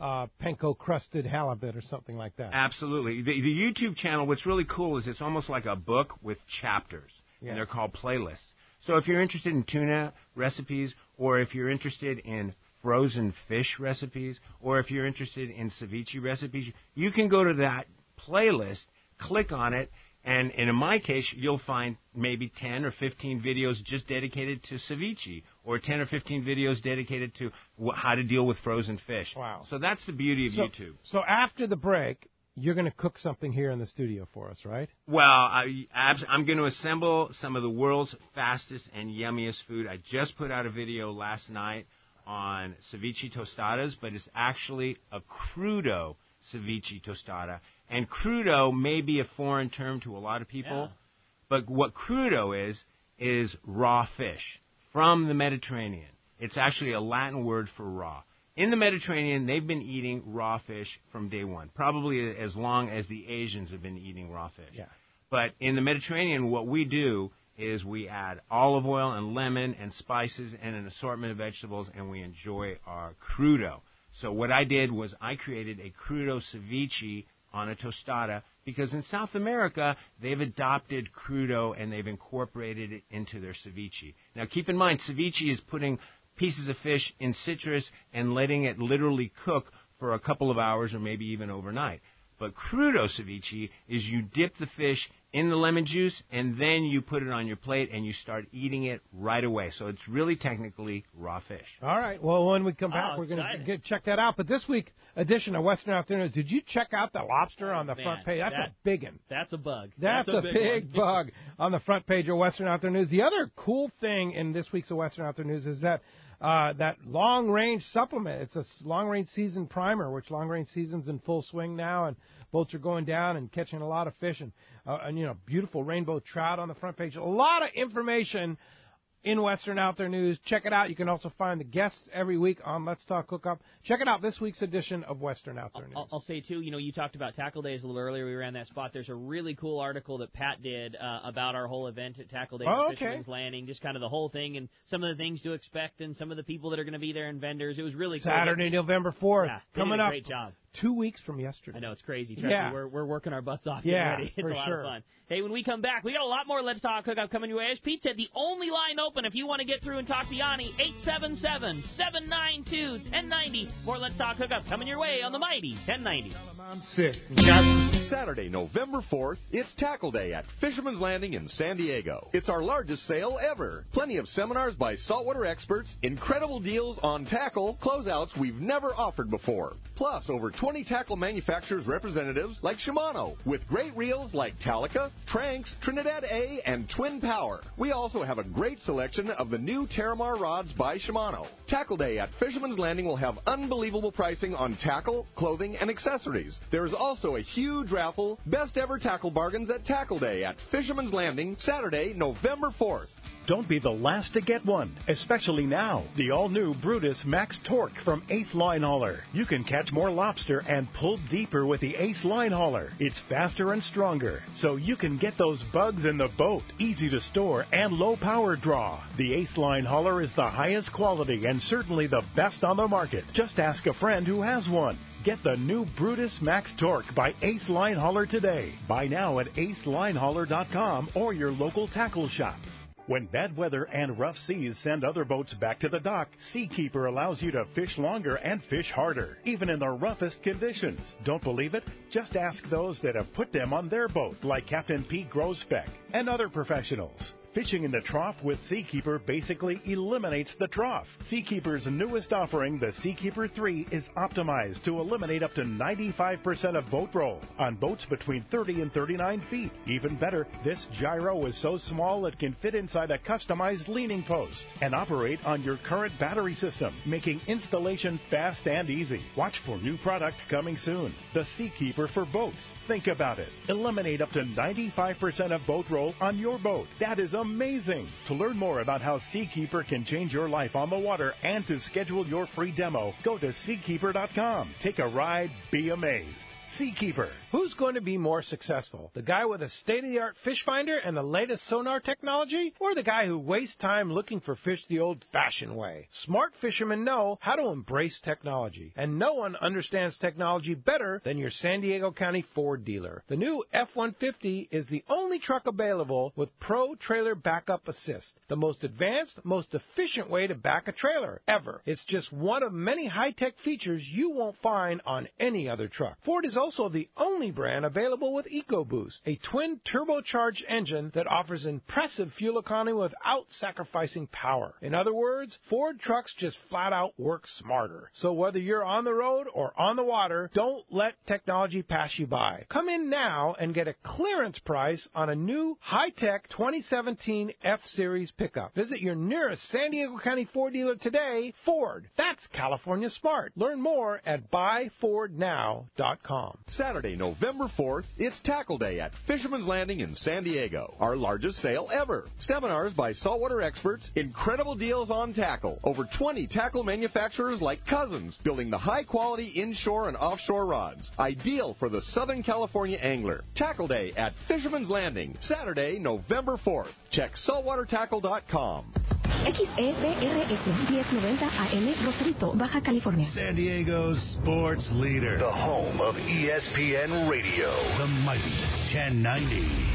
panko-crusted halibut or something like that. Absolutely. The YouTube channel, what's really cool is it's almost like a book with chapters, and they're called playlists. So if you're interested in tuna recipes, or if you're interested in frozen fish recipes, or if you're interested in ceviche recipes, you can go to that playlist, click on it, and in my case, you'll find maybe 10 or 15 videos just dedicated to ceviche, or 10 or 15 videos dedicated to how to deal with frozen fish. Wow. So that's the beauty of YouTube. So after the break, you're going to cook something here in the studio for us, right? Well, I'm going to assemble some of the world's fastest and yummiest food. I just put out a video last night on ceviche tostadas, but it's actually a crudo ceviche tostada. And crudo may be a foreign term to a lot of people, but what crudo is raw fish from the Mediterranean. It's actually a Latin word for raw. In the Mediterranean, they've been eating raw fish from day one, probably as long as the Asians have been eating raw fish. Yeah. But in the Mediterranean, what we do is we add olive oil and lemon and spices and an assortment of vegetables, and we enjoy our crudo. So what I did was I created a crudo ceviche on a tostada, because in South America, they've adopted crudo and they've incorporated it into their ceviche. Now, keep in mind, ceviche is putting pieces of fish in citrus and letting it literally cook for a couple of hours or maybe even overnight. But crudo ceviche is you dip the fish in the lemon juice and then you put it on your plate and you start eating it right away. So it's really technically raw fish. All right. Well, when we come back, we're going to check that out. But this week edition of Western Afternoons, did you check out the lobster on the front page? That's a big one. That's a bug. That's a big bug on the front page of Western Afternoons. The other cool thing in this week's of Western Afternoons is that that long-range supplement. It's a long-range season primer, which long-range season's in full swing now, and boats are going down and catching a lot of fish, and beautiful rainbow trout on the front page. A lot of information in Western Out There News. Check it out. You can also find the guests every week on Let's Talk Hookup. Check it out, this week's edition of Western Out There News. I'll say, too, you talked about Tackle Days a little earlier. We ran that spot. There's a really cool article that Pat did about our whole event at Tackle Days at Fisherman's Landing, just kind of the whole thing and some of the things to expect and some of the people that are going to be there and vendors. It was really cool. Saturday, November 4th. Yeah, coming up. Great job. 2 weeks from yesterday. I know, it's crazy. Trust me, we're working our butts off getting ready. It's a lot of fun. Hey, when we come back, we got a lot more Let's Talk Hookup coming your way. As Pete said, the only line open if you want to get through and talk to Yanni, 877-792-1090. More Let's Talk Hookup coming your way on the Mighty 1090. Saturday, November 4th, it's Tackle Day at Fisherman's Landing in San Diego. It's our largest sale ever. Plenty of seminars by saltwater experts, incredible deals on tackle, closeouts we've never offered before. Plus, over 20 tackle manufacturers representatives like Shimano, with great reels like Talica, Tranks, Trinidad A, and Twin Power. We also have a great selection of the new Terramar rods by Shimano. Tackle Day at Fisherman's Landing will have unbelievable pricing on tackle, clothing, and accessories. There is also a huge raffle, best ever tackle bargains at Tackle Day at Fisherman's Landing, Saturday, November 4th. Don't be the last to get one, especially now. The all-new Brutus Max Torque from Ace Line Hauler. You can catch more lobster and pull deeper with the Ace Line Hauler. It's faster and stronger, so you can get those bugs in the boat, easy to store, and low power draw. The Ace Line Hauler is the highest quality and certainly the best on the market. Just ask a friend who has one. Get the new Brutus Max Torque by Ace Line Hauler today. Buy now at acelinehauler.com or your local tackle shop. When bad weather and rough seas send other boats back to the dock, Seakeeper allows you to fish longer and fish harder, even in the roughest conditions. Don't believe it? Just ask those that have put them on their boat, like Captain Pete Grosbeck and other professionals. Fishing in the trough with Seakeeper basically eliminates the trough. Seakeeper's newest offering, the Seakeeper 3, is optimized to eliminate up to 95% of boat roll on boats between 30 and 39 feet. Even better, this gyro is so small it can fit inside a customized leaning post and operate on your current battery system, making installation fast and easy. Watch for new product coming soon. The Seakeeper for boats. Think about it. Eliminate up to 95% of boat roll on your boat. That is amazing. To learn more about how Seakeeper can change your life on the water and to schedule your free demo, go to Seakeeper.com. Take a ride, be amazed. Seakeeper. Who's going to be more successful? The guy with a state-of-the-art fish finder and the latest sonar technology? Or the guy who wastes time looking for fish the old-fashioned way? Smart fishermen know how to embrace technology. And no one understands technology better than your San Diego County Ford dealer. The new F-150 is the only truck available with Pro Trailer Backup Assist. The most advanced, most efficient way to back a trailer ever. It's just one of many high-tech features you won't find on any other truck. Ford is also the only brand available with EcoBoost, a twin turbocharged engine that offers impressive fuel economy without sacrificing power. In other words, Ford trucks just flat out work smarter. So whether you're on the road or on the water, don't let technology pass you by. Come in now and get a clearance price on a new high-tech 2017 F-Series pickup. Visit your nearest San Diego County Ford dealer today. Ford. That's California smart. Learn more at buyfordnow.com. Saturday, November 4th, it's Tackle Day at Fisherman's Landing in San Diego. Our largest sale ever. Seminars by saltwater experts, incredible deals on tackle. Over 20 tackle manufacturers like Cousins, building the high-quality inshore and offshore rods. Ideal for the Southern California angler. Tackle Day at Fisherman's Landing, Saturday, November 4th. Check saltwatertackle.com. XEPRS 1090 AM, Rosarito, Baja California. San Diego's sports leader. The home of ESPN Radio. The mighty 1090.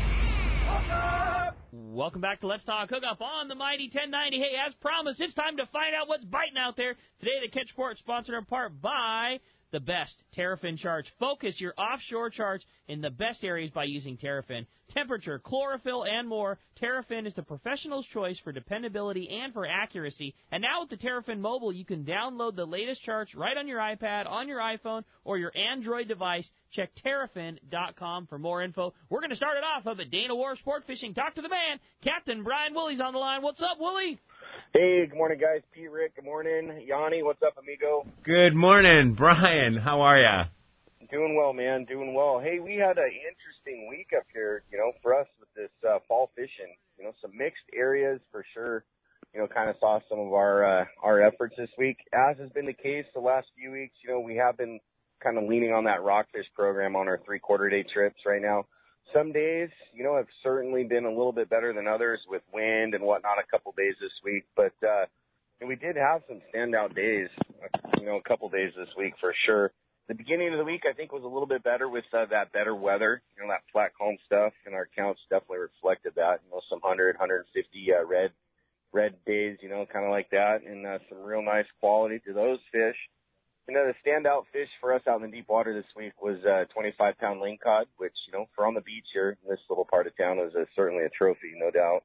Welcome back to Let's Talk Hookup on the Mighty 1090. Hey, as promised, it's time to find out what's biting out there. Today, the Catch Sport sponsored in part by the best Terrafin charge. Focus your offshore charge in the best areas by using Terrafin. Temperature, chlorophyll, and more. Terrafin is the professional's choice for dependability and for accuracy. And now with the Terrafin Mobile, you can download the latest charts right on your iPad, on your iPhone, or your Android device. Check Terrafin.com for more info. We're going to start it off up at Dana Wharf Sport Fishing. Talk to the man, Captain Brian Woolley's on the line. What's up, Woolley? Hey, good morning, guys. Pete, Rick, good morning. Yanni, what's up, amigo? Good morning, Brian. How are ya? Doing well, man. Doing well. Hey, we had an interesting week up here, for us with this fall fishing. Some mixed areas for sure. Kind of saw some of our efforts this week. As has been the case the last few weeks, we have been kind of leaning on that rockfish program on our 3/4-day trips right now. Some days, have certainly been a little bit better than others with wind and whatnot a couple days this week. But we did have some standout days, a couple days this week for sure. The beginning of the week, I think, was a little bit better with that better weather. That flat calm stuff, and our counts definitely reflected that. Some 100, 150 red days, kind of like that, and some real nice quality to those fish. The standout fish for us out in the deep water this week was 25-pound lingcod, which, for on the beach here in this little part of town is certainly a trophy, no doubt.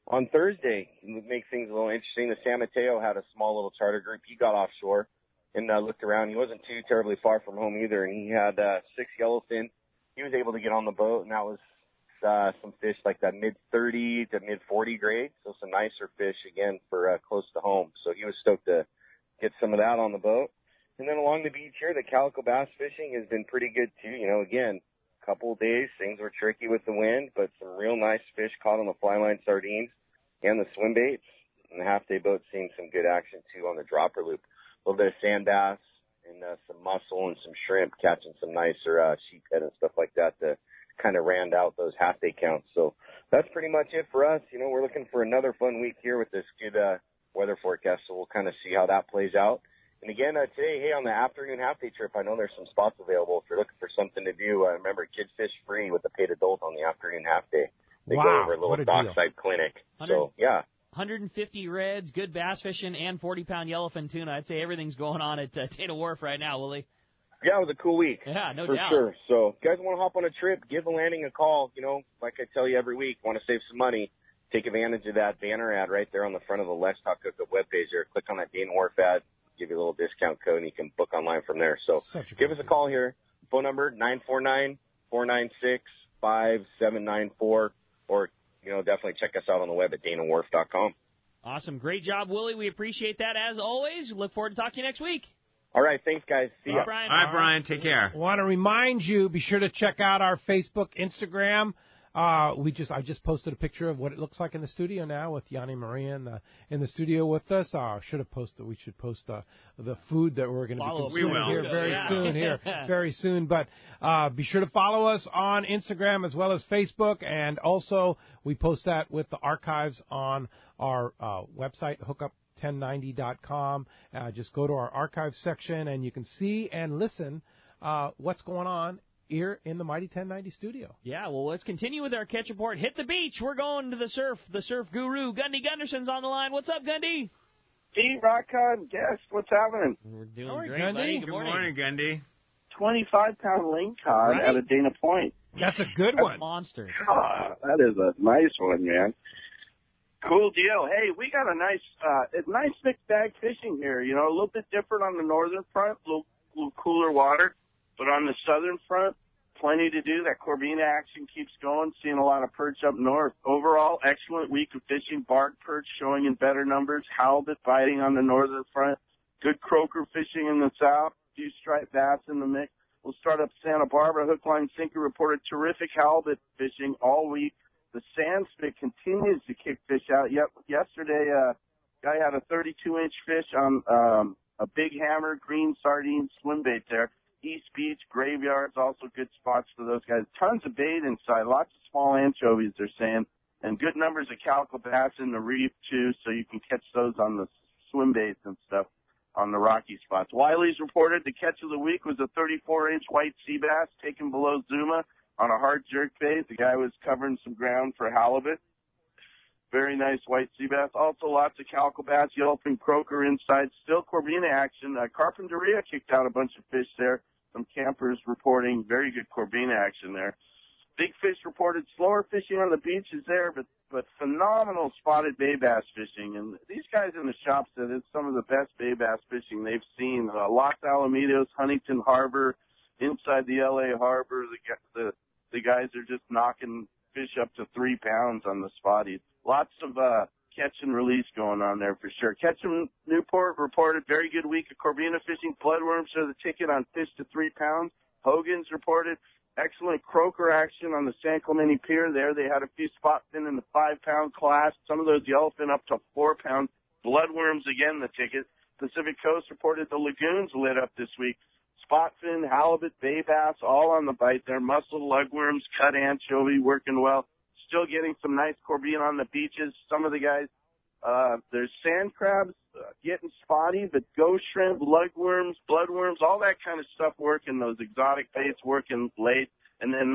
On Thursday, to make things a little interesting, the San Mateo had a small little charter group. He got offshore and looked around. He wasn't too terribly far from home either, and he had 6 yellowfin. He was able to get on the boat, and that was some fish like that mid-30 to mid-40 grade, so some nicer fish, again, for close to home. So he was stoked to get some of that on the boat. And then along the beach here, the calico bass fishing has been pretty good, too. Again, a couple of days, things were tricky with the wind, but some real nice fish caught on the fly line sardines and the swim baits. And the half-day boat's seeing some good action, too, on the dropper loop. A little bit of sand bass and some mussel and some shrimp, catching some nicer sheephead and stuff like that to kind of round out those half-day counts. So that's pretty much it for us. We're looking for another fun week here with this good weather forecast, so we'll kind of see how that plays out. And again, today, hey, on the afternoon half-day trip, I know there's some spots available. If you're looking for something to do, remember, kids fish free with the paid adult on the afternoon half-day. They go over a little dockside clinic. So, yeah. 150 reds, good bass fishing, and 40-pound yellowfin tuna. I'd say everything's going on at Dana Wharf right now, Willie. Yeah, it was a cool week. Yeah, no for doubt. Sure. So, if you guys want to hop on a trip, give the landing a call. Like I tell you every week, want to save some money, take advantage of that banner ad right there on the front of the Let's Talk Hookup webpage there. Click on that Dana Wharf ad, give you a little discount code, and you can book online from there. So, give us a call here. Phone number, 949-496-5794, or, definitely check us out on the web at danawharf.com. Awesome. Great job, Willie. We appreciate that as always. Look forward to talking to you next week. All right. Thanks, guys. See you. Brian. All right, Brian. Take care. Want to remind you, be sure to check out our Facebook, Instagram. I just posted a picture of what it looks like in the studio now with Yanni Maria in the studio with us. We should post the food that we're going to be consuming here very soon. But be sure to follow us on Instagram as well as Facebook, and also we post that with the archives on our website, hookup1090.com. Just go to our archives section, and you can see and listen what's going on here in the Mighty 1090 studio. Yeah, well, let's continue with our catch report. Hit the beach. We're going to the surf guru. Gundy Gunderson's on the line. What's up, Gundy? Hey, Rockcod, guest, what's happening? We're doing great, Gundy. buddy. Good morning, Gundy. 25-pound lingcod out of Dana Point. That's a good one. Monster. That is a nice one, man. Cool deal. Hey, we got a nice mixed bag fishing here. A little bit different on the northern front, a little cooler water. But on the southern front, plenty to do. That Corbina action keeps going, seeing a lot of perch up north. Overall, excellent week of fishing. Bark perch showing in better numbers. Halibut biting on the northern front. Good croaker fishing in the south. Few striped bass in the mix. We'll start up Santa Barbara. Hook, line, sinker reported terrific halibut fishing all week. The sand spit continues to kick fish out. Yesterday, guy had a 32-inch fish on a big hammer, green sardine swim bait there. East Beach, graveyards, also good spots for those guys. Tons of bait inside, lots of small anchovies, they're saying, and good numbers of calico bass in the reef, too, so you can catch those on the swim baits and stuff on the rocky spots. Wiley's reported the catch of the week was a 34-inch white sea bass taken below Zuma on a hard jerk bait. The guy was covering some ground for halibut. Very nice white sea bass. Also lots of calico bass, yellowfin croaker inside. Still Corbina action. Carpinteria kicked out a bunch of fish there. Some campers reporting very good Corbina action there. Big fish reported slower fishing on the beaches there, but phenomenal spotted bay bass fishing. And these guys in the shop said it's some of the best bay bass fishing they've seen. Los Alamitos, Huntington Harbor, inside the L.A. Harbor, the guys are just knocking fish up to 3 pounds on the spotties. Lots of catch and release going on there for sure. Ketchum Newport reported very good week of Corbina fishing. Bloodworms show the ticket on fish to 3 pounds. Hogan's reported excellent croaker action on the San Clemente Pier there. They had a few spot fin in the 5-pound class. Some of those yellowfin up to 4 pounds. Bloodworms again the ticket. Pacific Coast reported the lagoons lit up this week. Spotfin, halibut, bay bass, all on the bite there. Mussel, lugworms, cut anchovy working well. Still getting some nice Corbina on the beaches. Some of the guys There's sand crabs getting spotty, but ghost shrimp, lugworms, bloodworms, all that kind of stuff working. Those exotic baits working late. And then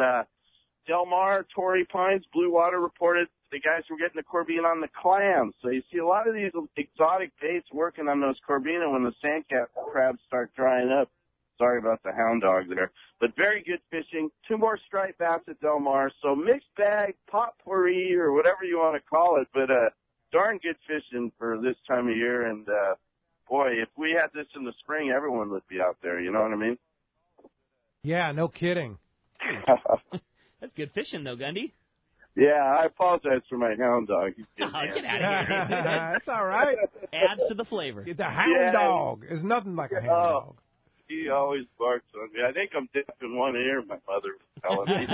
Del Mar, Torrey Pines, Blue Water reported the guys were getting the Corbina on the clams. So you see a lot of these exotic baits working on those Corbina when the sand crabs start drying up. Sorry about the hound dog there. But very good fishing. 2 more striped bass at Del Mar. So mixed bag, potpourri, or whatever you want to call it. But darn good fishing for this time of year. And, boy, if we had this in the spring, everyone would be out there. You know what I mean? Yeah, no kidding. That's good fishing, though, Gundy. Yeah, I apologize for my hound dog. Get out of here. That's all right. Adds to the flavor. The hound dog is nothing like a hound dog. He always barks on me. I think I'm deaf in one ear, my mother was telling me.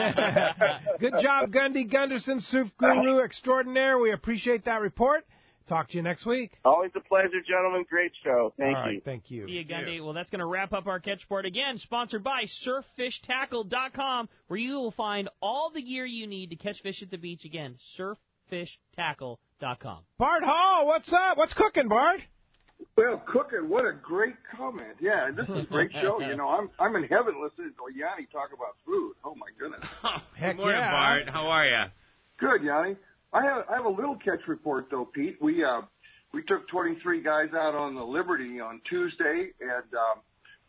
Good job, Gundy Gunderson, Surf Guru Extraordinaire. We appreciate that report. Talk to you next week. Always a pleasure, gentlemen. Great show. Thank All you. right, thank you. See you, Gundy. Well, that's going to wrap up our catch report again, sponsored by SurfFishTackle.com, where you will find all the gear you need to catch fish at the beach. Again, SurfFishTackle.com. Bart Hall, what's up? What's cooking, Bart? Well, cooking, what a great comment. Yeah, this is a great show. You know, I'm in heaven listening to Yanni talk about food. Oh, my goodness. Good morning, Bart. How are you? Good, Yanni. I have a little catch report, though, Pete. We took 23 guys out on the Liberty on Tuesday, and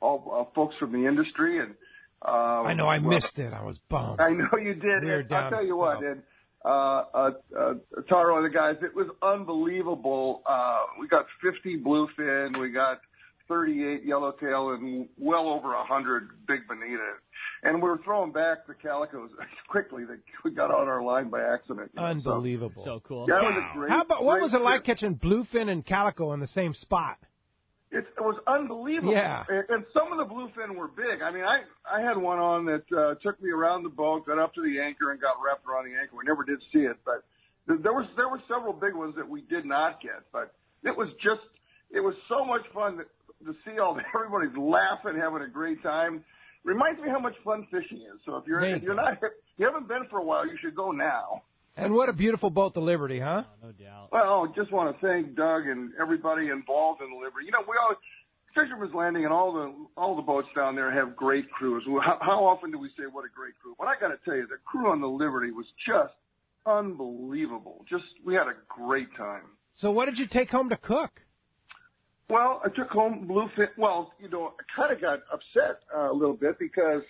all folks from the industry. And I know I missed it. I was bummed. I know you did. I'll tell you what, Ed. Taro and the guys, it was unbelievable. We got 50 bluefin, we got 38 yellowtail, and well over 100 big bonita. And we were throwing back the calicos quickly. We got on our line by accident. Unbelievable. So cool. That was a great. How about what great was it like trip. catching bluefin and calico in the same spot? It was unbelievable. Yeah. And some of the bluefin were big. I mean, I had one on that took me around the boat, got up to the anchor, and got wrapped around the anchor. We never did see it, but there were several big ones that we did not get. But it was so much fun to see everybody's laughing, having a great time. Reminds me how much fun you is. So if you haven't been for a while, you should go now. And what a beautiful boat, the Liberty, huh? Oh, no doubt. Well, just want to thank Doug and everybody involved in the Liberty. You know, Fisherman's Landing and all the boats down there have great crews. How often do we say what a great crew? But I got to tell you, the crew on the Liberty was just unbelievable. We had a great time. So what did you take home to cook? Well, I took home bluefin. Well, you know, I kind of got upset a little bit because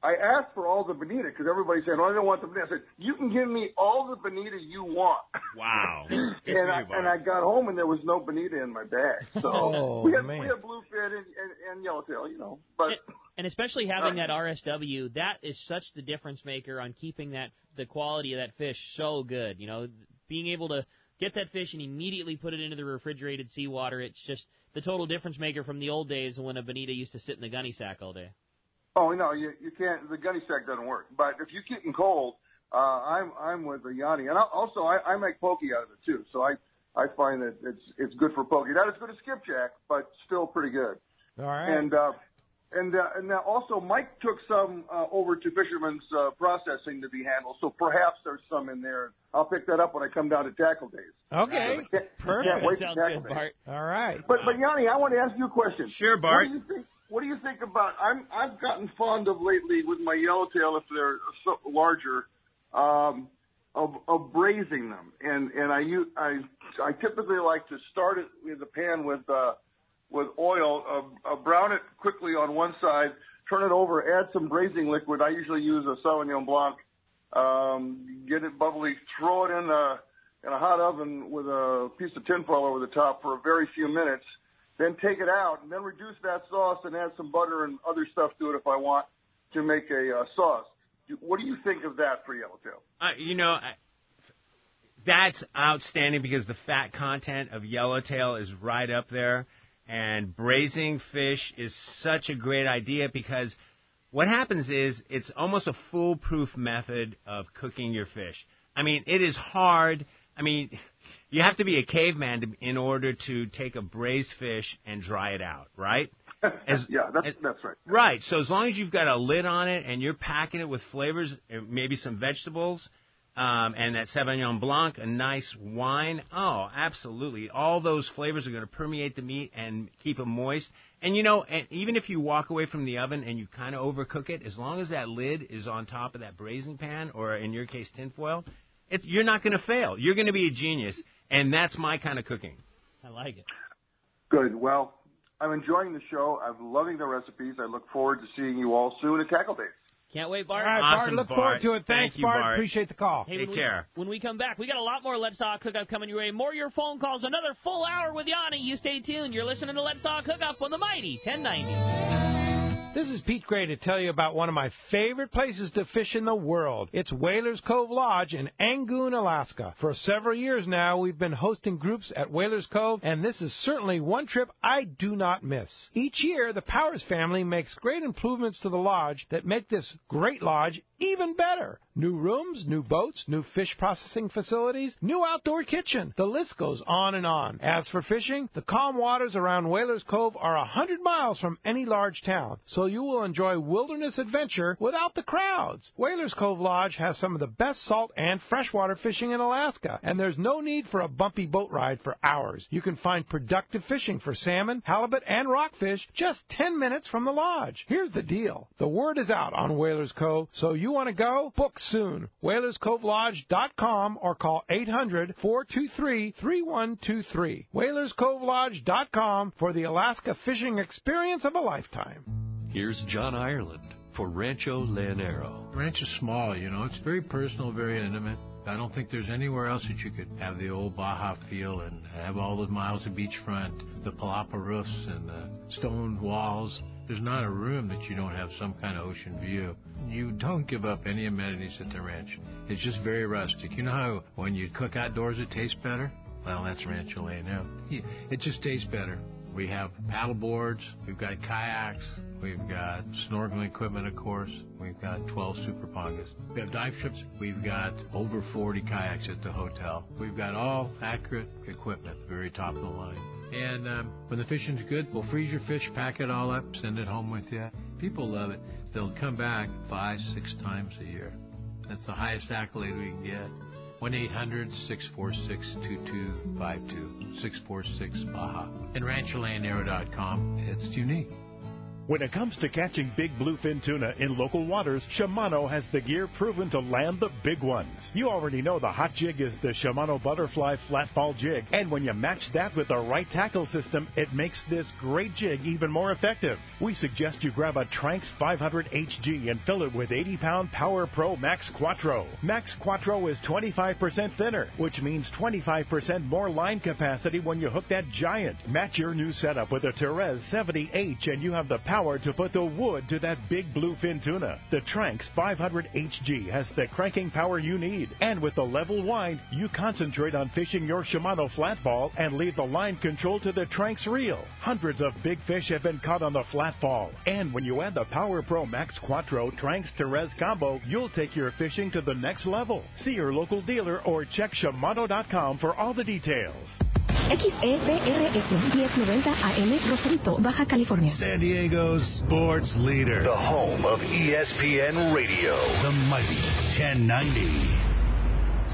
I asked for all the bonita because everybody said, "Oh, I don't want the bonita." I said, "You can give me all the bonita you want." Wow. and I got home and there was no bonita in my bag. So we had bluefin and yellowtail, you know. But and especially having that RSW, that is such the difference maker on keeping the quality of that fish so good. You know, being able to get that fish and immediately put it into the refrigerated seawater, it's just the total difference maker from the old days when a bonita used to sit in the gunny sack all day. Oh, no, you can't. The gunny sack doesn't work. But if you keep them cold, I'm with the Yanni. And I make poke out of it, too. So I find that it's good for poke. Not as good as skipjack, but still pretty good. All right. And now also Mike took some over to Fisherman's processing to be handled. So perhaps there's some in there. I'll pick that up when I come down to Tackle Days. Okay. Perfect. Can't wait Sounds for Tackle good, Days. Bart. All right. But Yanni, I want to ask you a question. Sure, Bart. What do you think about? I've gotten fond of lately with my yellowtail, if they're larger, of braising them, and I typically like to start it in the pan with oil, brown it quickly on one side, turn it over, add some braising liquid. I usually use a Sauvignon Blanc. Get it bubbly, throw it in a hot oven with a piece of tinfoil over the top for a very few minutes. Then take it out, and then reduce that sauce and add some butter and other stuff to it if I want to make a sauce. What do you think of that for yellowtail? That's outstanding because the fat content of yellowtail is right up there. And braising fish is such a great idea because what happens is it's almost a foolproof method of cooking your fish. I mean, it is hard. I mean, you have to be a caveman in order to take a braised fish and dry it out, right? That's right. Right. So as long as you've got a lid on it and you're packing it with flavors, maybe some vegetables, and that Sauvignon Blanc, a nice wine. Oh, absolutely. All those flavors are going to permeate the meat and keep it moist. And, and even if you walk away from the oven and you kind of overcook it, as long as that lid is on top of that braising pan, or in your case, tinfoil, you're not going to fail. You're going to be a genius, and that's my kind of cooking. I like it. Good. Well, I'm enjoying the show. I'm loving the recipes. I look forward to seeing you all soon at Tackle Days. Can't wait, Bart. All right, Awesome, Bart. Look forward to it. Thanks, Thank you, Bart. Appreciate the call. Hey, Take care. When we come back, we got a lot more Let's Talk Hookup coming your way. More of your phone calls. Another full hour with Yanni. You stay tuned. You're listening to Let's Talk Hookup on the Mighty 1090. This is Pete Gray to tell you about one of my favorite places to fish in the world. It's Whalers Cove Lodge in Angoon, Alaska. For several years now, we've been hosting groups at Whalers Cove, and this is certainly one trip I do not miss. Each year, the Powers family makes great improvements to the lodge that make this great lodge even better. New rooms, new boats, new fish processing facilities, new outdoor kitchen. The list goes on and on. As for fishing, the calm waters around Whalers Cove are 100 miles from any large town, so you will enjoy wilderness adventure without the crowds. Whalers Cove Lodge has some of the best salt and freshwater fishing in Alaska, and there's no need for a bumpy boat ride for hours. You can find productive fishing for salmon, halibut, and rockfish just 10 minutes from the lodge. Here's the deal. The word is out on Whalers Cove, so you want to go? Book soon. WhalersCoveLodge.com or call 800-423-3123. WhalersCoveLodge.com for the Alaska fishing experience of a lifetime. Here's John Ireland for Rancho Leonero. Ranch is small, It's very personal, very intimate. I don't think there's anywhere else that you could have the old Baja feel and have all those miles of beachfront, the palapa roofs and the stone walls. There's not a room that you don't have some kind of ocean view. You don't give up any amenities at the ranch. It's just very rustic. You know how when you cook outdoors it tastes better? Well, that's Rancho Leonero. It just tastes better. We have paddle boards, we've got kayaks, we've got snorkeling equipment, of course. We've got 12 super pongas. We have dive trips. We've got over 40 kayaks at the hotel. We've got all accurate equipment, very top of the line. And when the fishing's good, we'll freeze your fish, pack it all up, send it home with you. People love it. They'll come back 5-6 times a year. That's the highest accolade we can get. 1-800-646-2252, 646-BAHA. And RanchoLeonero.com. It's unique. When it comes to catching big bluefin tuna in local waters, Shimano has the gear proven to land the big ones. You already know the hot jig is the Shimano Butterfly Flatball Jig, and when you match that with the right tackle system, it makes this great jig even more effective. We suggest you grab a Tranx 500 HG and fill it with 80-pound Power Pro Max Quattro. Max Quattro is 25% thinner, which means 25% more line capacity when you hook that giant. Match your new setup with a Therese 70H and you have the power to put the wood to that big bluefin tuna. The Tranx 500 HG has the cranking power you need. And with the level wind, you concentrate on fishing your Shimano flatball and leave the line control to the Tranx reel. Hundreds of big fish have been caught on the flatball. And when you add the Power Pro Max Quattro Tranx Therese combo, you'll take your fishing to the next level. See your local dealer or check Shimano.com for all the details. XEPRS 1090 AM, Rosarito, Baja California. San Diego's sports leader. The home of ESPN Radio. The mighty 1090.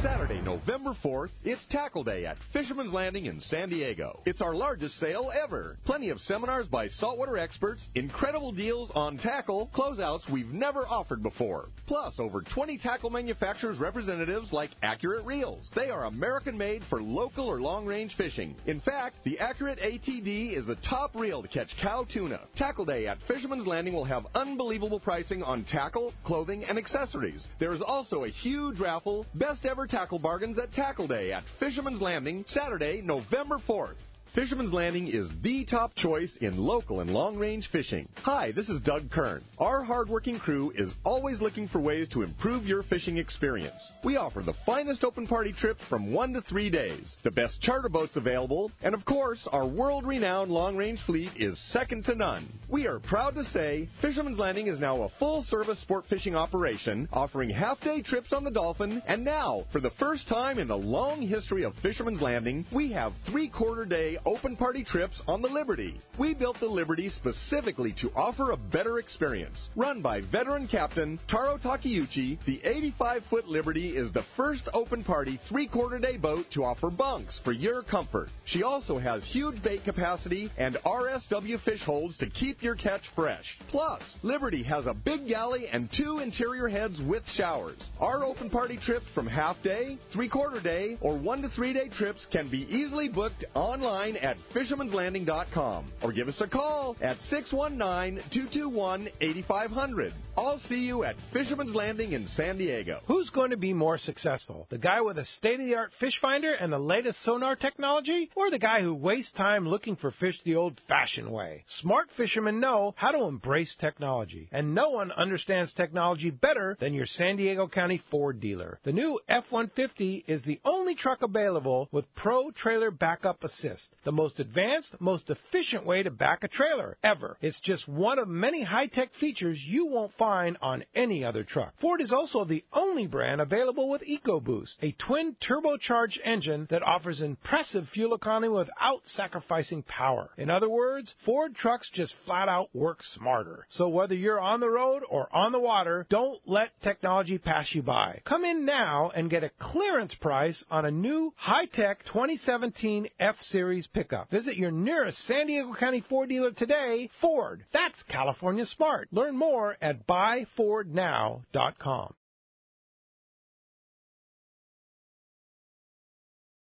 Saturday, November 4th, it's Tackle Day at Fisherman's Landing in San Diego. It's our largest sale ever. Plenty of seminars by saltwater experts, incredible deals on tackle, closeouts we've never offered before. Plus, over 20 tackle manufacturers' representatives like Accurate Reels. They are American-made for local or long-range fishing. In fact, the Accurate ATD is the top reel to catch cow tuna. Tackle Day at Fisherman's Landing will have unbelievable pricing on tackle, clothing, and accessories. There is also a huge raffle, best ever tackle bargains at Tackle Day at Fisherman's Landing, Saturday, November 4th. Fisherman's Landing is the top choice in local and long-range fishing. Hi, this is Doug Kern. Our hardworking crew is always looking for ways to improve your fishing experience. We offer the finest open party trips from 1 to 3 days, the best charter boats available, and of course, our world-renowned long-range fleet is second to none. We are proud to say Fisherman's Landing is now a full-service sport fishing operation, offering half-day trips on the Dolphin, and now, for the first time in the long history of Fisherman's Landing, we have 3-quarter-day open party trips on the Liberty. We built the Liberty specifically to offer a better experience. Run by veteran captain Taro Takeuchi, the 85-foot Liberty is the first open party 3/4 day boat to offer bunks for your comfort. She also has huge bait capacity and RSW fish holds to keep your catch fresh. Plus, Liberty has a big galley and 2 interior heads with showers. Our open party trips from half day, 3/4 day, or 1 to 3 day trips can be easily booked online at fishermanslanding.com or give us a call at 619-221-8500. I'll see you at Fisherman's Landing in San Diego. Who's going to be more successful? The guy with a state-of-the-art fish finder and the latest sonar technology, or the guy who wastes time looking for fish the old-fashioned way? Smart fishermen know how to embrace technology, and no one understands technology better than your San Diego County Ford dealer. The new F-150 is the only truck available with Pro Trailer Backup Assist, the most advanced, most efficient way to back a trailer ever. It's just one of many high-tech features you won't find on any other truck. Ford is also the only brand available with EcoBoost, a twin turbocharged engine that offers impressive fuel economy without sacrificing power. In other words, Ford trucks just flat out work smarter. So whether you're on the road or on the water, don't let technology pass you by. Come in now and get a clearance price on a new high-tech 2017 F-Series pickup. Visit your nearest San Diego County Ford dealer today. Ford, that's California smart. Learn more at buyfordnow.com.